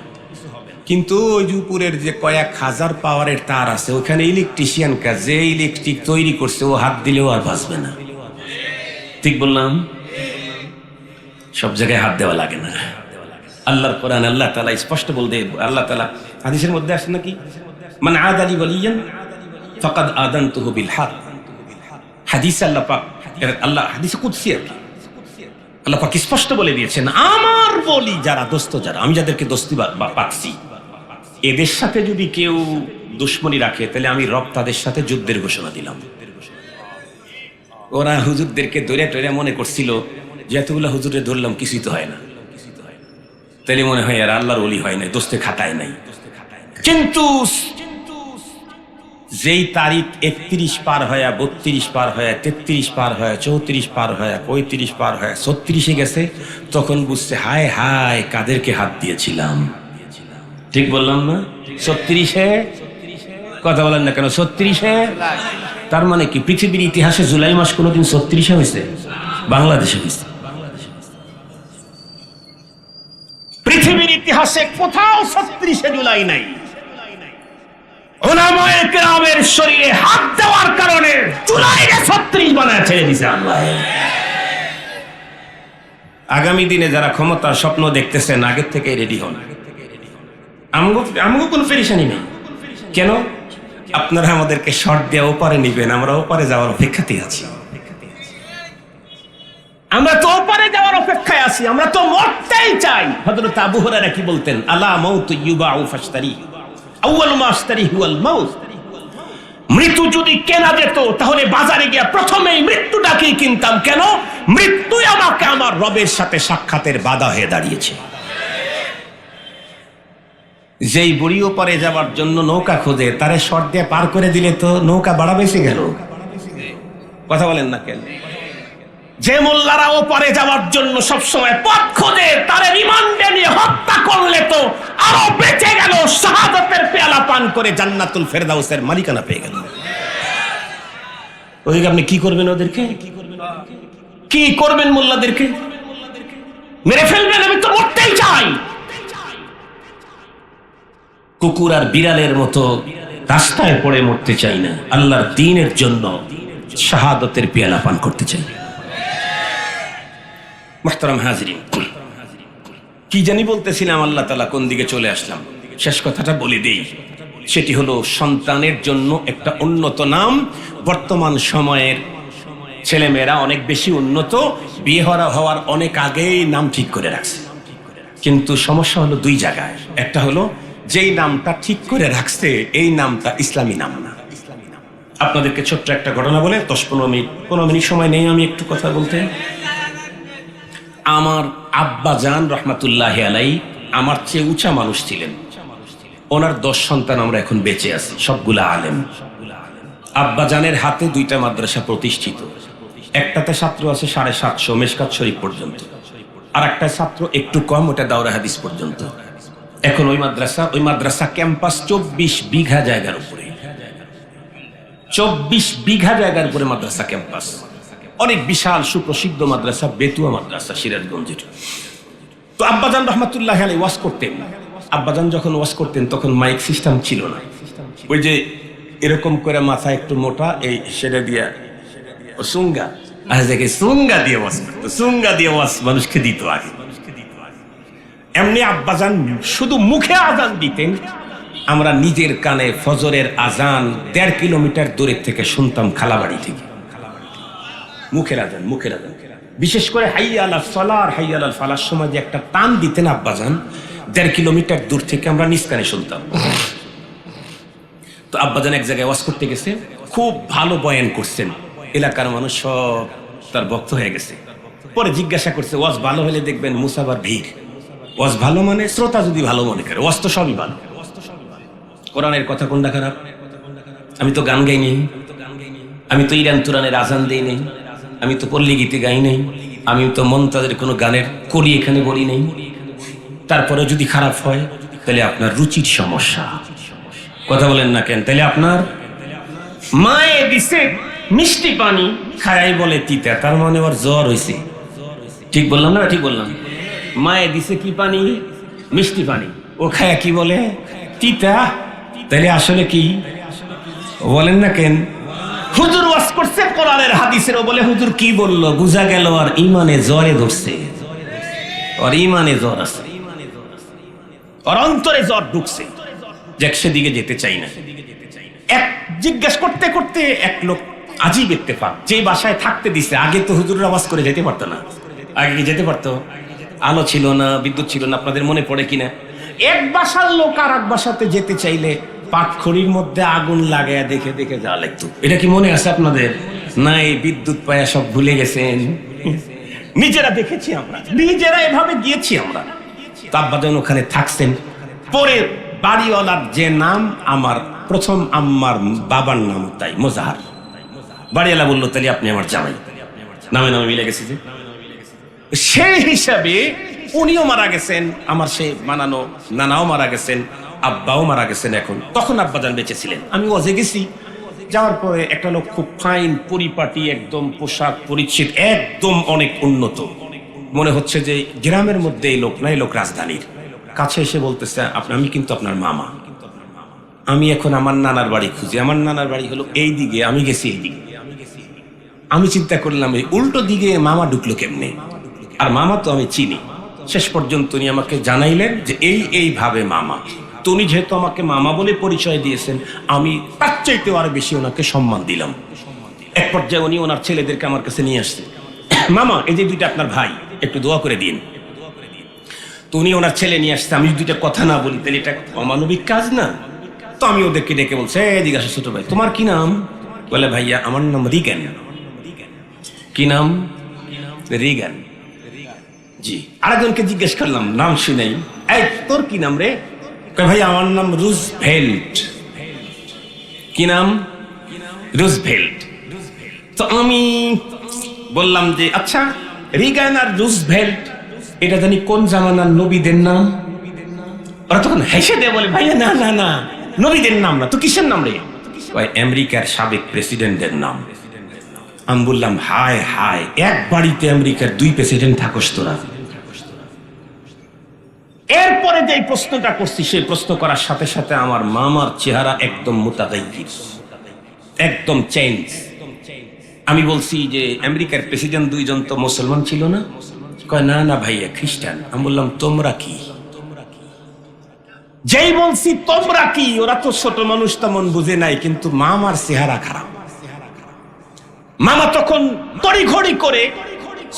কিন্তু ওই যে উপরের যে কয়েক হাজার পাওয়ারের তার আছে, ওখানে ইলেকট্রিশিয়ান যে ইলেকট্রিক তৈরি করছে, ও হাত দিলেও আর বাঁচবে না। ঠিক বললাম? সব জায়গায় হাত দেওয়া লাগে না। আল্লাহর কোরআন আল্লাহ তাআলা স্পষ্ট বলতে, আল্লাহ তাআলা হাদিসের মধ্যে আসে নাকি, মান আদালি ওয়ালিয়ান ফাকাদ আদানতুহু বিল হক। হাদিস আল্লাহ পাক, আল্লাহ হাদিসে কুদসি, আল্লাহ পাক স্পষ্ট বলে দিয়েছেন, আমার বলি যারা, দোস্ত যারা, আমি যাদেরকে দোস্তি পাচ্ছি, এদের সাথে যদি কেউ দুশ্মনী রাখে, তাহলে আমি রব তাদের সাথে যুদ্ধের ঘোষণা দিলাম। ওরা হুজুরদেরকে ধরে টরে মনে করছিল যে এতগুলা হুজুরে ধরলাম কিছুই তো হয় না, তাহলে মনে হয় আর আল্লাহর ওলি হয় নাই, দোস্তে খাতায় নাই। কিন্তু যেই তারিখ 31 পার হয়ে, 32 পার হয়ে, 33 পার হয়ে, 34 পার হয়ে, 35 পার হয়ে 36-এ গেছে, তখন বুঝছে হায় হায় কাদেরকে হাত দিয়েছিলাম। ঠিক বললাম না? 36-এ কথা বলেন না কেন? 36-এ তার মানে কি পৃথিবীর ইতিহাসে জুলাই মাস কোনোদিন 36-এ হয়েছে? বাংলাদেশে হয়েছে। পৃথিবীর ইতিহাসে কোথাও 36-এ জুলাই নাই। উলামায়ে কেরামের শরীরে হাত দেওয়ার কারণে জুলাইকে 36 বানায় ছেড়ে দিয়েছে আল্লাহ। আগামী দিনে যারা ক্ষমতার স্বপ্ন দেখতেছেন, আগের থেকে রেডি হন। আমগো কোনো পেরেশানি নেই। কেন? আপনারা আমাদেরকে শর্ট দিয়ে ওপারে নিবেন, আমরা ওপারে যাওয়ার অপেক্ষাতেই আছি। আমরা তো ওপারে যাওয়ার অপেক্ষায় আছি, আমরা তো মরতেই চাই। হযরত আবু হুরায়রা কি বলতেন? আলা মাউতু ইউবাউ ফাশতারি, আউয়ালু মা আশতারি হুয়াল মাউত। মৃত্যু যদি কেনা যেত, তাহলে বাজারে গিয়ে প্রথমেই মৃত্যুটাকেই কিনতাম। কেন? মৃত্যুই আমাকে আমার রবের সাথে সাক্ষাতের বাধা হয়ে দাঁড়িয়েছে। যেই বুড়ি ওপারে যাওয়ার জন্য নৌকা খোঁজে, তারে শর্ট দিয়ে পার করে দিলে তো নৌকা বাড়া বেশি গেল। কথা বলেন না কেন? যে মোল্লারা ওপারে যাওয়ার জন্য সবসময় পথ খোঁজে, তারে রিমান্ডে নিয়ে হত্যা করলে তো আরো বেঁচে গেল, শাহাদাতের পেয়ালা পান করে জান্নাতুল ফেরদাউসের মালিকানা পেয়ে গেল। ওইদিকে আপনি কি করবেন? ওদেরকে কি করবেন? মোল্লাদেরকে মেরে ফেলবেন? আমি তো মরতেই চাই। কুকুর আর বিড়ালের মতো রাস্তায় পড়ে মরতে চাই না, আল্লাহর দ্বীনের জন্য শাহাদাতের পেয়ালা পান করতে চাই। মুহতারাম হাজিরিন, কি জানি বলতেছিলাম, আল্লাহ তাআলা কোন দিকে চলে আসলাম, শেষ কথাটা বলে দেই। সেটি হলো সন্তানের জন্য একটা উন্নত নাম। বর্তমান সময়ের ছেলেমেয়েরা অনেক বেশি উন্নত, বিয়ে হওয়ার অনেক আগেই নাম ঠিক করে রাখছে। কিন্তু সমস্যা হলো দুই জায়গায়। একটা হলো যেই নামটা ঠিক করে রাখছে, এই নামটা ইসলামী নাম না। আপনাদেরকে ছোট্ট একটা ঘটনা বলে 10-15 মিনিট সময় নেই আমি একটু কথা বলতে। আমার আব্বা জান রহমাতুল্লাহি আলাইহি আমার চেয়ে উঁচা মানুষ ছিলেন। ওনার 10 সন্তান আমরা এখন বেঁচে আছি, সবগুলা আলেম। আব্বা জানের হাতে 2টা মাদ্রাসা প্রতিষ্ঠিত। একটাতে ছাত্র আছে 750 মেশকাত শরীফ পর্যন্ত, আর একটা ছাত্র একটু কম, ওটা দাওরা হাদিস পর্যন্ত। এখন ওই মাদ্রাসা ক্যাম্পাস 24 বিঘা জায়গার উপরে, 24 বিঘা জায়গার উপরে মাদ্রাসা ক্যাম্পাস। অনেক বিশাল সুপ্রসিদ্ধ মাদ্রাসা, বেতুয়া মাদ্রাসা, সিরাজগঞ্জের। তো আব্বাজান রহমাতুল্লাহি আলাইহি ওয়াজ করতেন। আব্বাজান যখন ওয়াজ করতেন তখন মাইক সিস্টেম ছিল না। ওই যে এরকম করে মাথা একটু মোটা, এই সেটা দিয়া সুঙ্গা, আর দেখে সুঙ্গা দিয়ে ওয়াজ করতো। সুঙ্গা দিয়ে ওয়াজ মানুষকে দিত আগে। এমনি আব্বাজান শুধু মুখে আজান দিতেন, আমরা নিজের কানে ফজরের আজান 1.5 কিলোমিটার দূরের থেকে শুনতাম, খালাবাড়ি থেকে। মুখের আজান। বিশেষ করে হাইয়া আলাল সালাহ, হাইয়া আলাল ফালাহর সময় যে একটা টান দিতেন আব্বাজান, 1.5 কিলোমিটার দূর থেকে আমরা নিজ কানে শুনতাম। তো আব্বাজান এক জায়গায় ওয়াজ করতে গেছে, খুব ভালো বয়ান করছেন, এলাকার মানুষ সব তার ভক্ত হয়ে গেছে। পরে জিজ্ঞাসা করছে, ওয়াজ ভালো হলে দেখবেন মুসাবার ভিড়। ওয়াজ ভালো মানে শ্রোতা যদি ভালো মনে করে, ওয়াজ তো সবই ভালো। কোরআনের কথা কোনটা খারাপ? আমি তো গান গাই নেই, আমি তো ইরান তুরানের আজান দেই নেই, আমি তো পল্লী গীতে গাই নেই, আমি তো মন্তাজের কোনো গানের করি এখানে বলি নেই। তারপরে যদি খারাপ হয় তাহলে আপনার রুচির সমস্যা। কথা বলেন না কেন? তাহলে আপনার মায়ে দিছে মিষ্টি পানি, খায়াই বলে তিতা, তার মানে ওর জ্বর হয়েছে। ঠিক বললাম না? ঠিক বললাম। মায়ে দিছে কি পানি? মিষ্টি পানি। ও খায়া কি বলে? তিতা। তাহলে আসলে কি বলেন না কেন? হুজুর ওয়াজ করছে কোরআনের হাদিসের, ও বলে হুজুর কি বললো? বুঝা গেল আর ইমানে জ্বরে ধরছে, আর ইমানে জ্বর আছে, আর অন্তরে জ্বর ঢুকছে, যে সেদিকে যেতে চাই না। এক জিজ্ঞেস করতে করতে এক লোক আজীব ইত্তেফাক, যে বাসায় থাকতে দিছে, আগে তো হুজুর আওয়াজ করে যেতে পারতো না। আগে কি যেতে পারতো? আলো ছিল না, বিদ্যুৎ ছিল না, আপনাদের মনে পড়ে কিনা? এক বাসার লোক আর এক বাসাতে যেতে চাইলে পাটখড়ির মধ্যে আগুন লাগায়া দেখে দেখে যাওয়া লাগতো। এটা কি মনে আছে আপনাদের? না, এই বিদ্যুৎ পায়া সব ভুলে গেছেন। নিজেরা দেখেছি আমরা, নিজেরা এভাবে গিয়েছি আমরা। তাব্বাজান ওখানে থাকছেন। পরে বাড়িওয়ালার যে নাম, আমার প্রথম আম্মার বাবার নাম তাই মোজাহার। বাড়িওয়ালা বললো তাহলে আপনি আমার জামাই, নামে নামে মিলে গেছে। যে সেই হিসাবে উনিও মারা গেছেন, আমার সেই মানানো নানাও মারা গেছেন, আব্বাও মারা গেছেন। এখন তখন আব্বাজান বেঁচে ছিলেন। আমি ওয়াজে গেছি, যাওয়ার পরে একটা লোক খুব ফাইন পরিপাটি, একদম পোশাক পরিচ্ছদ একদম অনেক উন্নত, মনে হচ্ছে যে গ্রামের মধ্যে এই লোক না, এই লোক রাজধানীর। কাছে এসে বলতেছে, আমি কিন্তু আপনার মামা, আমি এখন আমার নানার বাড়ি খুঁজি, আমার নানার বাড়ি হলো এই দিকে, আমি গেছি এই দিকে। আমি চিন্তা করলাম এই উল্টো দিকে মামা ঢুকলো কেমনে, আর মামা তো আমি চিনি। শেষ পর্যন্ত উনি আমাকে জানাইলেন যে এইভাবে মামা। তো উনি যেহেতু আমাকে মামা বলে পরিচয় দিয়েছেন, আমি তার চাইতে আরো বেশি ওনাকে সম্মান দিলাম। এক পর্যায়ে উনি ওনার ছেলেদেরকে আমার কাছে নিয়ে আসছেন, মামা এই যে দুইটা আপনার ভাই, একটু দোয়া করে দিন। তো উনি ওনার ছেলে নিয়ে আসছে। আমি দুইটা কথা না বলি তাহলে এটা অমানবিক কাজ না? তো আমি ওদেরকে ডেকে বলছি, এদিকে আসো ছোট ভাই, তোমার কি নাম? বলে ভাইয়া আমার নাম রিগান। কি নাম? রিগান। জি। আরেকজনকে জিজ্ঞেস করলাম, নাম শুনেই, এই তোর কি নাম রে? ভাই আমার নাম রুজভেল্ট। কি নাম? রুজভেল্ট। তো আমি বললাম যে আচ্ছা, রিগান আর রুজভেল্ট এটা জানি কোন জামানার নবীদের নাম? ওরা তখন হেসে দেয়, বলে ভাইয়া না না না, নবীদের নাম না তো, কিসের নাম রে? আমেরিকার সাবেক প্রেসিডেন্টের নাম। আমি বললাম হায় হায়, এক বাড়িতে আমেরিকার দুই প্রেসিডেন্ট থাকস তোরা। এরপরে যে প্রশ্নটা করছি, সেই প্রশ্ন করার সাথে সাথে আমার মামার চেহারা একদম মুতাগাইয়ির, একদম চেঞ্জ। আমি বলছি যে আমেরিকার প্রেসিডেন্ট দুইজন তো মুসলমান ছিল না? কয় না না ভাইয়া খ্রিস্টান। আমি বললাম তোমরা কি? যেই বলছি তোমরা কি, ওরা তো ছোট মানুষ, তেমন বুঝে নাই, কিন্তু মামার চেহারা খারাপ। মামা তখন তড়িঘড়ি করে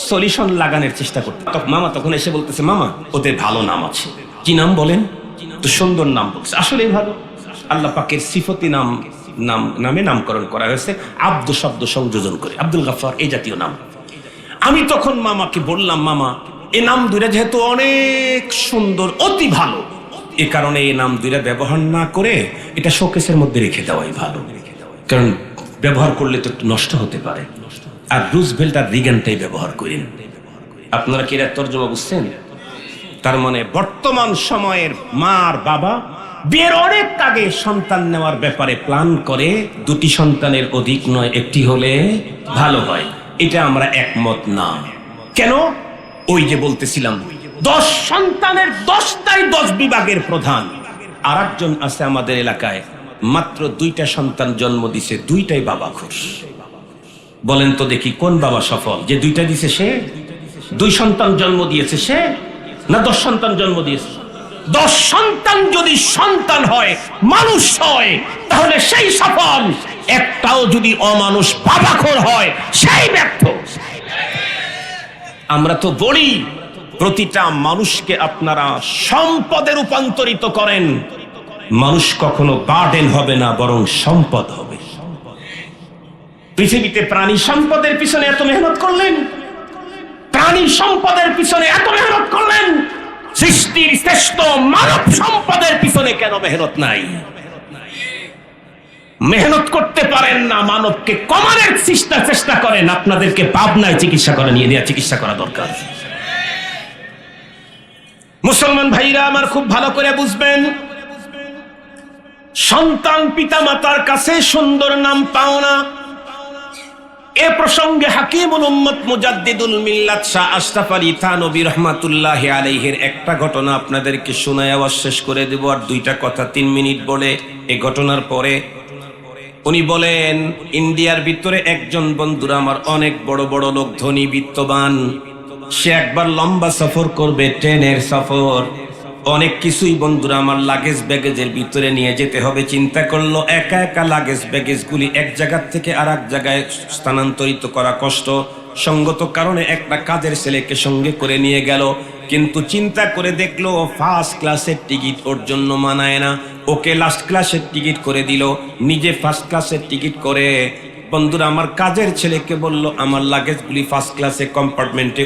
সলিউশন লাগানোর চেষ্টা করতে। মামা তখন এসে বলতেছে, মামা ওদের ভালো নাম আছে। কি নাম বলেন? তো সুন্দর নাম বলছে। আসলে ভালো, আল্লাহ পাকের সিফতি নামে নামকরণ করা হয়েছে, আব্দু শব্দ সংযোজন করে, আব্দুল গাফফার এই জাতীয় নাম। আমি তখন মামাকে বললাম, মামা এই নাম দুইটা যেহেতু অনেক সুন্দর, অতি ভালো, এ কারণে এই নাম দুইটা ব্যবহার না করে এটা শোকেসের মধ্যে রেখে দেওয়াই ভালো, কারণ ব্যবহার করলে তো একটু নষ্ট হতে পারে। আর রুজভেল্ট আর রিগানটাই ব্যবহার করেন। আপনারা কি এর তর্জমা বুঝছেন? তার মানে বর্তমান সময়ের মা আর বাবা বিয়ের অনেক আগে সন্তান নেওয়ার ব্যাপারে প্ল্যান করে, দুটি সন্তানের অধিক নয়, একটি হলে ভালো হয়। এটা আমরা একমত না। কেন? ওই যে বলতেছিলাম 10 সন্তানের 10টাই 10 বিভাগের প্রধান। আর একজন আছে আমাদের এলাকায়, মাত্র 2টা সন্তান জন্ম দিছে, 2টাই বাবা খুশ। বলেন তো দেখি কোন বাবা সফল? যে 2টা দিছে সে? 2 সন্তান জন্ম দিয়েছে সে, না 10 সন্তান জন্ম দিয়েছে? 10 সন্তান যদি সন্তান হয়, মানুষ হয়, তাহলে সেই সফল। একটাও যদি অমানুষ বাবাখোর হয়, সেই ব্যর্থ। আমরা তো বলি প্রতিটা মানুষকে আপনারা সম্পদে রূপান্তরিত করেন, মানুষ কখনো বার্ডেন হবে না, বরং সম্পদ হবে। পৃথিবীতে প্রাণী সম্পদের পিছনে এত মেহনত করলেন, প্রাণী সম্পদের পিছনে এত মেহনত করলেন, সৃষ্টির শ্রেষ্ঠ মানব সম্পদের পিছনে কেন মেহনত নাই? মেহনত করতে পারেন না, মানবকে কমানোর চেষ্টা করেন। আপনাদেরকে পাবনায় চিকিৎসা করে নিয়ে দেওয়া, চিকিৎসা করা দরকার। মুসলমান ভাইরা আমার খুব ভালো করে বুঝবেন, সন্তান পিতা মাতার কাছে সুন্দর নাম পাও না, এ প্রসঙ্গে হাকিমুল উম্মত মুজাদ্দিদুল মিল্লাত শাহ আশরাফ আলী থানভী রাহমাতুল্লাহি আলাইহির একটা ঘটনা আপনাদেরকে শোনায় আওয়াজ শেষ করে দেব, আর দুইটা কথা 3 মিনিট বলে এই ঘটনার পরে উনি বলেন, ইন্ডিয়ার ভিতরে একজন বন্ধুরা আমার অনেক বড় বড় লোক, ধনী বিত্তবান, সে একবার লম্বা সফর করবে, ট্রেনের সফর, অনেক কিছুই বন্ধুরা আমার লাগেজ ব্যাগেজের ভিতরে নিয়ে যেতে হবে। চিন্তা করলো একা একা লাগেজ ব্যাগেজ গুলি এক জায়গা থেকে আর এক জায়গায় স্থানান্তরিত করা কষ্ট, সঙ্গত কারণে একটা কাজের ছেলেকে সঙ্গে করে নিয়ে গেল। কিন্তু চিন্তা করে দেখলো ফার্স্ট ক্লাসের টিকিট ওর জন্য মানায় না, ওকে লাস্ট ক্লাসের টিকিট করে দিল, নিজে ফার্স্ট ক্লাসের টিকিট করে বন্ধুরা আমার কাজের ছেলেকে বলল আমার লাগেজগুলি ফার্স্ট ক্লাসে কম্পার্টমেন্টে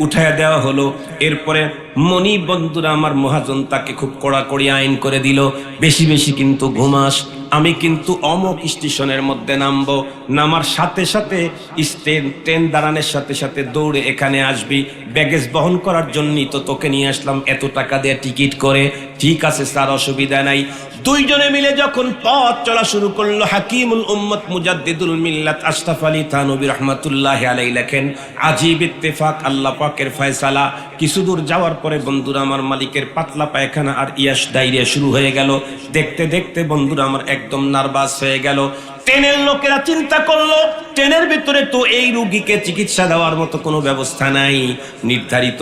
উঠায়া দেওয়া হলো। এরপরে মনি বন্ধুরা আমার মহাজন তাকে খুব কড়াকড়ি আইন করে দিল, বেশি বেশি কিন্তু ঘুমাস, আমি কিন্তু অমুক স্টেশনের মধ্যে নামবো, নামার সাথে সাথে ট্রেন দাঁড়ানোর সাথে সাথে দৌড়ে এখানে আসবি, ব্যাগেজ বহন করার জন্যই তো তোকে নিয়ে আসলাম এত টাকা দিয়ে টিকিট করে। ঠিক আছে স্যার, অসুবিধা নাই। দুইজনে মিলে যখন পথ চলা শুরু করলো, হাকিমুল উম্মত মুজাদ্দিদুল মিল্লাত আশরাফ আলী থানভী রাহমাতুল্লাহি আলাইহি লেখেন, আজীব ইত্তেফাক, আল্লাহ পাকের ফয়সালা। কিছু দূর যাওয়ার পরে বন্ধুরা আমার মালিকের পাতলা পায়খানা আর ইয়াস ডায়রিয়া শুরু হয়ে গেল। দেখতে দেখতে বন্ধুরা আমার একদম নার্ভাস হয়ে গেল। ট্রেনের লোকেরা চিন্তা করলো ট্রেনের ভিতরে তো এই রোগীকে চিকিৎসা দেওয়ার মতো কোনো ব্যবস্থা নাই, নির্ধারিত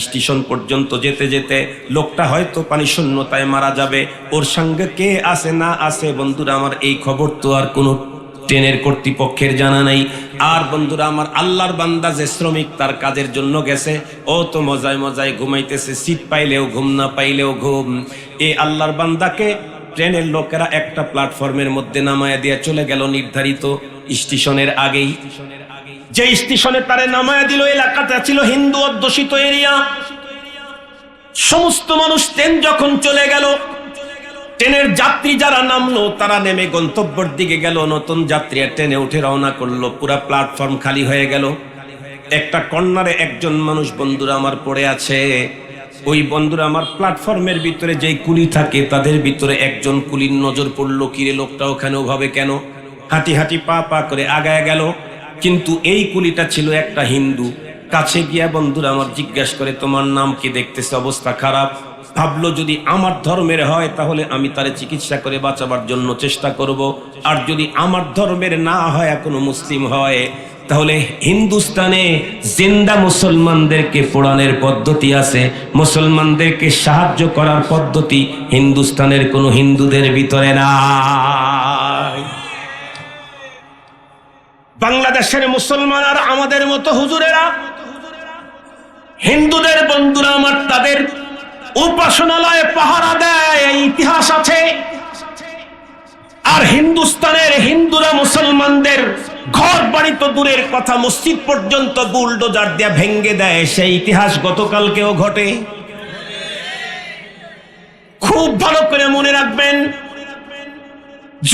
স্টেশন পর্যন্ত যেতে যেতে লোকটা হয়তো পানি শূন্যতায় মারা যাবে, ওর সঙ্গে কে আছে না আছে বন্ধুরা আমার এই খবর তো আর কোনো ট্রেনের কর্তৃপক্ষের জানা নাই। আর বন্ধুরা আমার আল্লাহর বান্দা যে শ্রমিক তার কাজের জন্য গেছে, ও তো মজায় মজায় ঘুমাইতেছে, সিট পাইলেও ঘুম, না পাইলেও ঘুম। এই আল্লাহর বান্দাকে ট্রেনের লোকেরা একটা প্ল্যাটফর্মের মধ্যে নামায়া দিয়ে চলে গেল নির্ধারিত স্টেশনের আগেই। যে স্টেশনে তারে নামায়া দিল, এলাকাটা ছিল হিন্দু অধ্যুষিত এরিয়া। সমস্ত মানুষ ট্রেন যখন চলে গেল, ট্রেনের যাত্রী যারা নামলো তারা নেমে গন্তব্যের দিকে গেল, নতুন যাত্রীরা ট্রেনে উঠে রওনা করলো, পুরা প্ল্যাটফর্ম খালি হয়ে গেল। একটা কর্নারে একজন মানুষ বন্ধুরা আমার পড়ে আছে। ওই বন্ধুরা আমার প্ল্যাটফর্মের ভিতরে যেই কুলি থাকে তাদের ভিতরে একজন কুলির নজর পড়লো, কিরে লোকটা ওখানে ওভাবে কেন? হাঁটি হাঁটি পা পা করে আগায় গেল। কিন্তু এই কুলিটা ছিল একটা হিন্দু। কাছে গিয়া বন্ধুরা আমার জিজ্ঞাসা করে, তোমার নাম কি? দেখতেছে অবস্থা খারাপ। ভাবলো যদি আমার ধর্মের হয় তাহলে আমি তারে চিকিৎসা করে বাঁচাবার জন্য চেষ্টা করব, আর যদি আমার ধর্মের না হয়, কোনো মুসলিম হয়, তাহলে হিন্দুস্তানে জিন্দা মুসলমানদেরকে পোড়ানোর পদ্ধতি আছে, মুসলমানদেরকে সাহায্য করার পদ্ধতি হিন্দুস্তানের কোনো হিন্দুদের ভিতরে নাই। বাংলাদেশের মুসলমান আর আমাদের মতো হুজুরেরা হিন্দুদের বন্ধুরা আমার তাদের উপাসনালয়ে পাহারা দেয়, এই ইতিহাস আছে। আর হিন্দুস্তানের হিন্দুরা মুসলমানদের ঘর বাড়ি তো দূরের কথা, মসজিদ পর্যন্ত বুলডোজার দিয়ে ভেঙ্গে দেয়, সেই ইতিহাস গতকালকেও ঘটে। খুব ভালো করে মনে রাখবেন,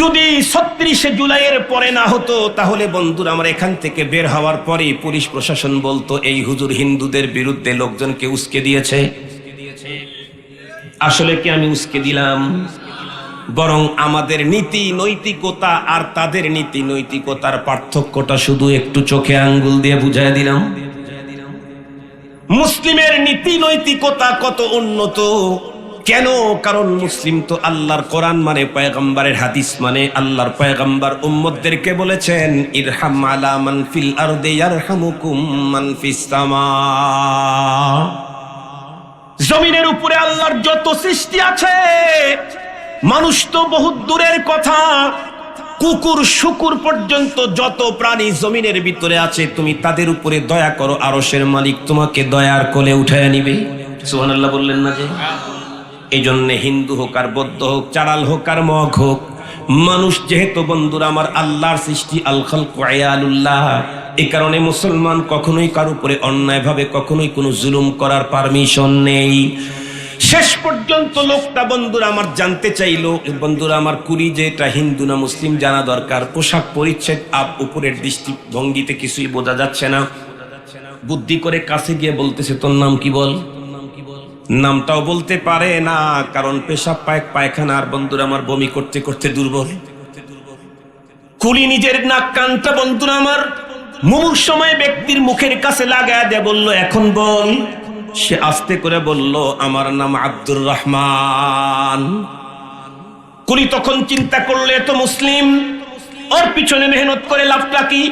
যদি 36শে জুলাইয়ের পরে না হতো তাহলে বন্ধুরা আমরা এখান থেকে বের হওয়ার পরে পুলিশ প্রশাসন বলতো এই হুজুর হিন্দুদের বিরুদ্ধে লোকজনকে উস্কে দিয়েছে। আসলে কি আমি উস্কে দিলাম? বরং আমাদের নীতি নৈতিকতা আর তাদের নীতি নৈতিকতার পার্থক্যটা শুধু একটু চোখে আঙ্গুল দিয়ে বুঝাই দিলাম। মুসলিমের নীতি নৈতিকতা কত উন্নত। কেন? কারণ মুসলিম তো আল্লাহর কোরআন মানে, পয়গম্বরের হাদিস মানে। আল্লাহর পয়গম্বর উম্মতদেরকে বলেছেন, ইরহাম আলা মান ফিল আরদি ইয়ারহামুকুম মান ফিস সামা। জমিনের উপরে আল্লাহর যত সৃষ্টি আছে, মানুষ তো বহুত দূরের কথা, কুকুর শুকুর পর্যন্ত যত প্রাণী জমিনের ভিতরে আছে, তুমি তাদের উপরে দয়া করো, আরশের মালিক তোমাকে দয়ার কোলে উঠায় নিবে। সুবহানাল্লাহ বললেন না যে? এই জন্য হিন্দু হোক আর বৌদ্ধ হোক, চাড়াল হোক আর মগ হোক, মানুষ যেহেতু বন্ধুরা আমার আল্লাহর সৃষ্টি, আল খালকু আয়ালুল্লাহ, এই কারণে মুসলমান কখনোই কার উপরে অন্যায় ভাবে কখনোই কোনো জুলুম করার পারমিশন নেই। শেষ পর্যন্ত লোকটা বন্ধুরা আমার জানতে চাইলো, বন্ধুরা আমার কুলি যে এটা হিন্দু না মুসলিম জানা দরকার। পোশাক পরিচ্ছদ উপরের দৃষ্টিভঙ্গিতে কিছুই বোঝা যাচ্ছে না। বুদ্ধি করে কাছে গিয়ে বলতেছে, তোর নাম কি বল? নামটাও বলতে পারে না, কারণ পেশাব পায়খানা আর বন্ধুরা আমার বমি করতে করতে দুর্বল। কুলি নিজের নাক কানটা বন্ধুরা আমার মুমূর্ষ সময় ব্যক্তির মুখের কাছে লাগায় দিয়ে বলল, এখন বল। সে আস্তে করে বলল, আমার নাম আব্দুর রহমান। কুলি তখন চিন্তা করলে তো মুসলিম, ওর পিছনে মেহনত করে লাভটা কি?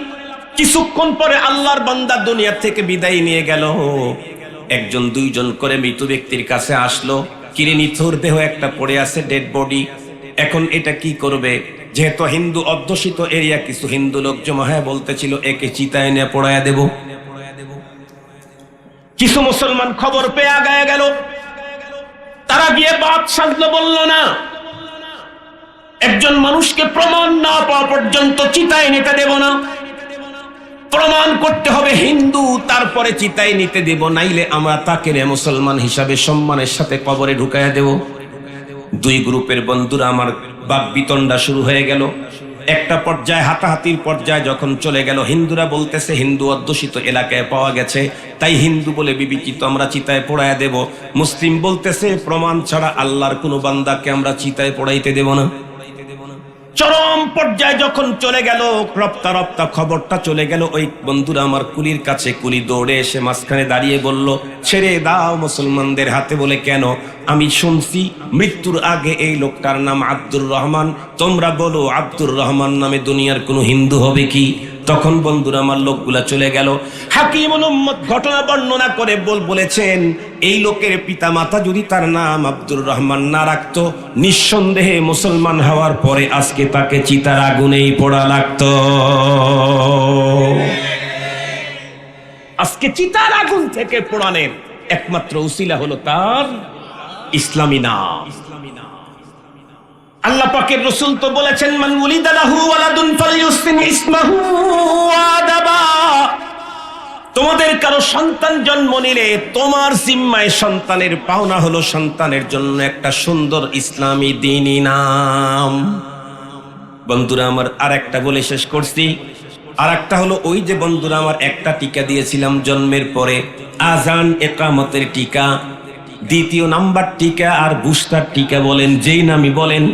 কিছুক্ষণ পরে আল্লাহর বান্দা দুনিয়া থেকে বিদায় নিয়ে গেল। একজন দুইজন করে মৃত ব্যক্তির কাছে আসলো, কিরে নিথুর দেহ একটা পড়ে আছে, ডেড বডি। এখন এটা কি করবে? যেহেতু হিন্দু অধ্যুষিত এরিয়া, কিছু হিন্দু লোক জমা হয়ে বলতেছিল একে চিতায় নিয়ে পোড়ায়া দেব। কিছু মুসলমান খবর পেয়ে আগায় গেল, তারা গিয়ে বাদ সাজলো, বলল না, একজন মানুষকে প্রমাণ না পাওয়া পর্যন্ত চিতায় নিতে দেব না, প্রমাণ করতে হবে হিন্দু, তারপরে চিতায় নিতে দেব, নাইলে আমরা তাকে মুসলমান হিসাবে সম্মানের সাথে কবরে ঢুকাইয়া দেব। দুই গ্রুপের বন্ধুরা আমার বাক বিতণ্ডা শুরু হয়ে গেল। একটা পর্যায়ে হাতাহাতির পর্যায়ে যখন চলে গেল, হিন্দুরা বলতেছে হিন্দু অধ্যুষিত এলাকায় পাওয়া গেছে, তাই হিন্দু বলে বিবেচিত, আমরা চিতায় পোড়াইয়া দেব। মুসলিম বলতেছে প্রমাণ ছাড়া আল্লাহর কোনো বান্দাকে আমরা চিতায় পোড়াইতে দেব না। চরম পর্যায়ে যখন চলে গেল, রপ্তা রপ্তা খবরটা চলে গেল ওই বন্ধুরা আমার কুলির কাছে। কুলি দৌড়ে এসে মাঝখানে দাঁড়িয়ে বলল, ছেড়ে দাও মুসলমানদের হাতে। বলে, কেন? আমি শুনছি মৃত্যুর আগে এই লোকটার নাম আব্দুর রহমান, তোমরা বলো আব্দুর রহমান নামে দুনিয়ার কোনো হিন্দু হবে কি? তখন বন্ধুরা আমার লোকগুলা চলে গেল। হাকিমুল উম্মত ঘটনা বর্ণনা করে বলেছেন, এই লোকের পিতা মাতা যদি তার নাম আব্দুর রহমান না রাখতো, নিঃসন্দেহে মুসলমান হওয়ার পরে আজকে তাকে চিতার আগুনেই পোড়া লাগতো। আজকে চিতার আগুন থেকে পোড়ানোর একমাত্র উসিলা হলো তার ইসলামী নাম। আল্লাহ পাকের রাসূল তো বলেছেন, মান উলিদা লাহু ওয়ালাদুন ফালইউসমিন ইসমাহু আদাবা। তোমাদের কারো সন্তান জন্ম নিলে তোমার জিম্মায় সন্তানের পাওনা হলো সন্তানের জন্য একটা সুন্দর ইসলামী দ্বীনি নাম। বন্ধুরা আমার আরেকটা বলে শেষ করছি। আরেকটা হলো ওই যে বন্ধুরা আমার একটা টিকা দিয়েছিলাম জন্মের পরে, আজান ইকামতের টিকা। দ্বিতীয় নাম্বার টিকা আর বুস্টার টিকা বলেন, যেই নামই বলেন।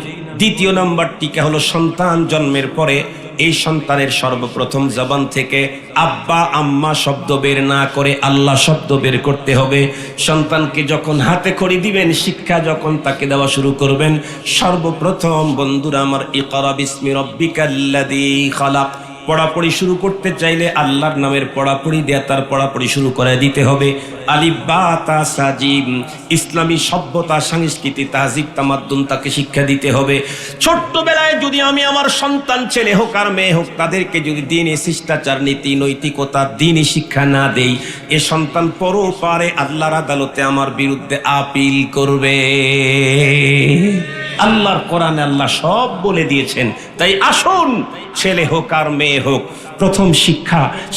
দ্বিতীয় নাম্বার টিকা হলো সন্তান জন্মের পরে এই সন্তানের সর্বপ্রথম জবান থেকে আব্বা আম্মা শব্দ বের না করে আল্লাহ শব্দ বের করতে হবে। সন্তানকে যখন হাতে খড়ি দিবেন, শিক্ষা যখন তাকে দেওয়া শুরু করবেন, সর্বপ্রথম বন্ধুরা আমার ইকরা বিসমি রাব্বিকাল্লাযী খালাক পড়াপড়ি শুরু করতে চাইলে আল্লাহর নামের পড়াপড়ি দেয়া তার পড়াপড়ি শুরু করে দিতে হবে। আলিফ বা তা সাজিম, ইসলামী সভ্যতা সংস্কৃতি তাহজিব তামাদ্দুন তাকে শিক্ষা দিতে হবে। ছোট্টবেলায় যদি আমি আমার সন্তান ছেলে হোক আর মেয়ে হোক তাদেরকে যদি দ্বীনি শিষ্টাচার নীতি নৈতিকতা দ্বীনি শিক্ষা না দেই, এ সন্তান পরপারে আল্লাহর আদালতে আমার বিরুদ্ধে আপিল করবে। আল্লাহর কোরআনে আল্লাহ সব বলে দিয়েছেন। তাই আসুন, ছেলে হোক আর মেয়ে হোক, প্রথম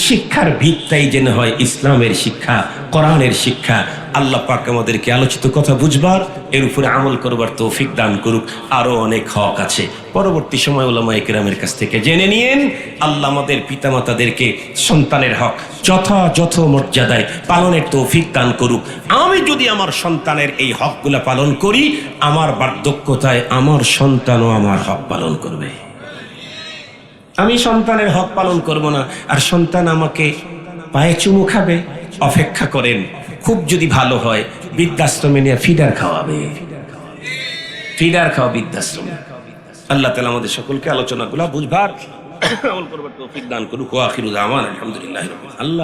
শিক্ষার ভিত্তিই যেন হয় ইসলামের শিক্ষা, কোরআনের শিক্ষা। আল্লাহ পাক আমাদেরকে আলোচিত কথা বুঝবার, এর উপরে আমল করবার তৌফিক দান করুক। আরো অনেক হক আছে, পরবর্তী সময় উলামায়ে কেরামের কাছ থেকে জেনে নিয়েন। আল্লাহ আমাদের পিতামাতাদেরকে সন্তানের হক যথাযথ মর্যাদায় পালনের তৌফিক দান করুক। আমি যদি আমার সন্তানের এই হকগুলা পালন করি, আমার বার্ধক্যতায় আমার সন্তানও আমার হক পালন করবে। আমি সন্তানের হক পালন করব না আর সন্তান আমাকে পায়ে চুমু খাবে, অপেক্ষা করেন। খুব যদি ভালো হয় বৃদ্ধাশ্রমে নিয়ে ফিডার খাওয়াবে, ফিডার খাওয়া বৃদ্ধাশ্রমে। আল্লাহ তাআলা আমাদের সকলকে আলোচনাগুলো বুঝবার আমল করবার তৌফিক দান করুক। ওয়া আখিরু দাওয়ানা আলহামদুলিল্লাহি রাব্বিল আলামিন।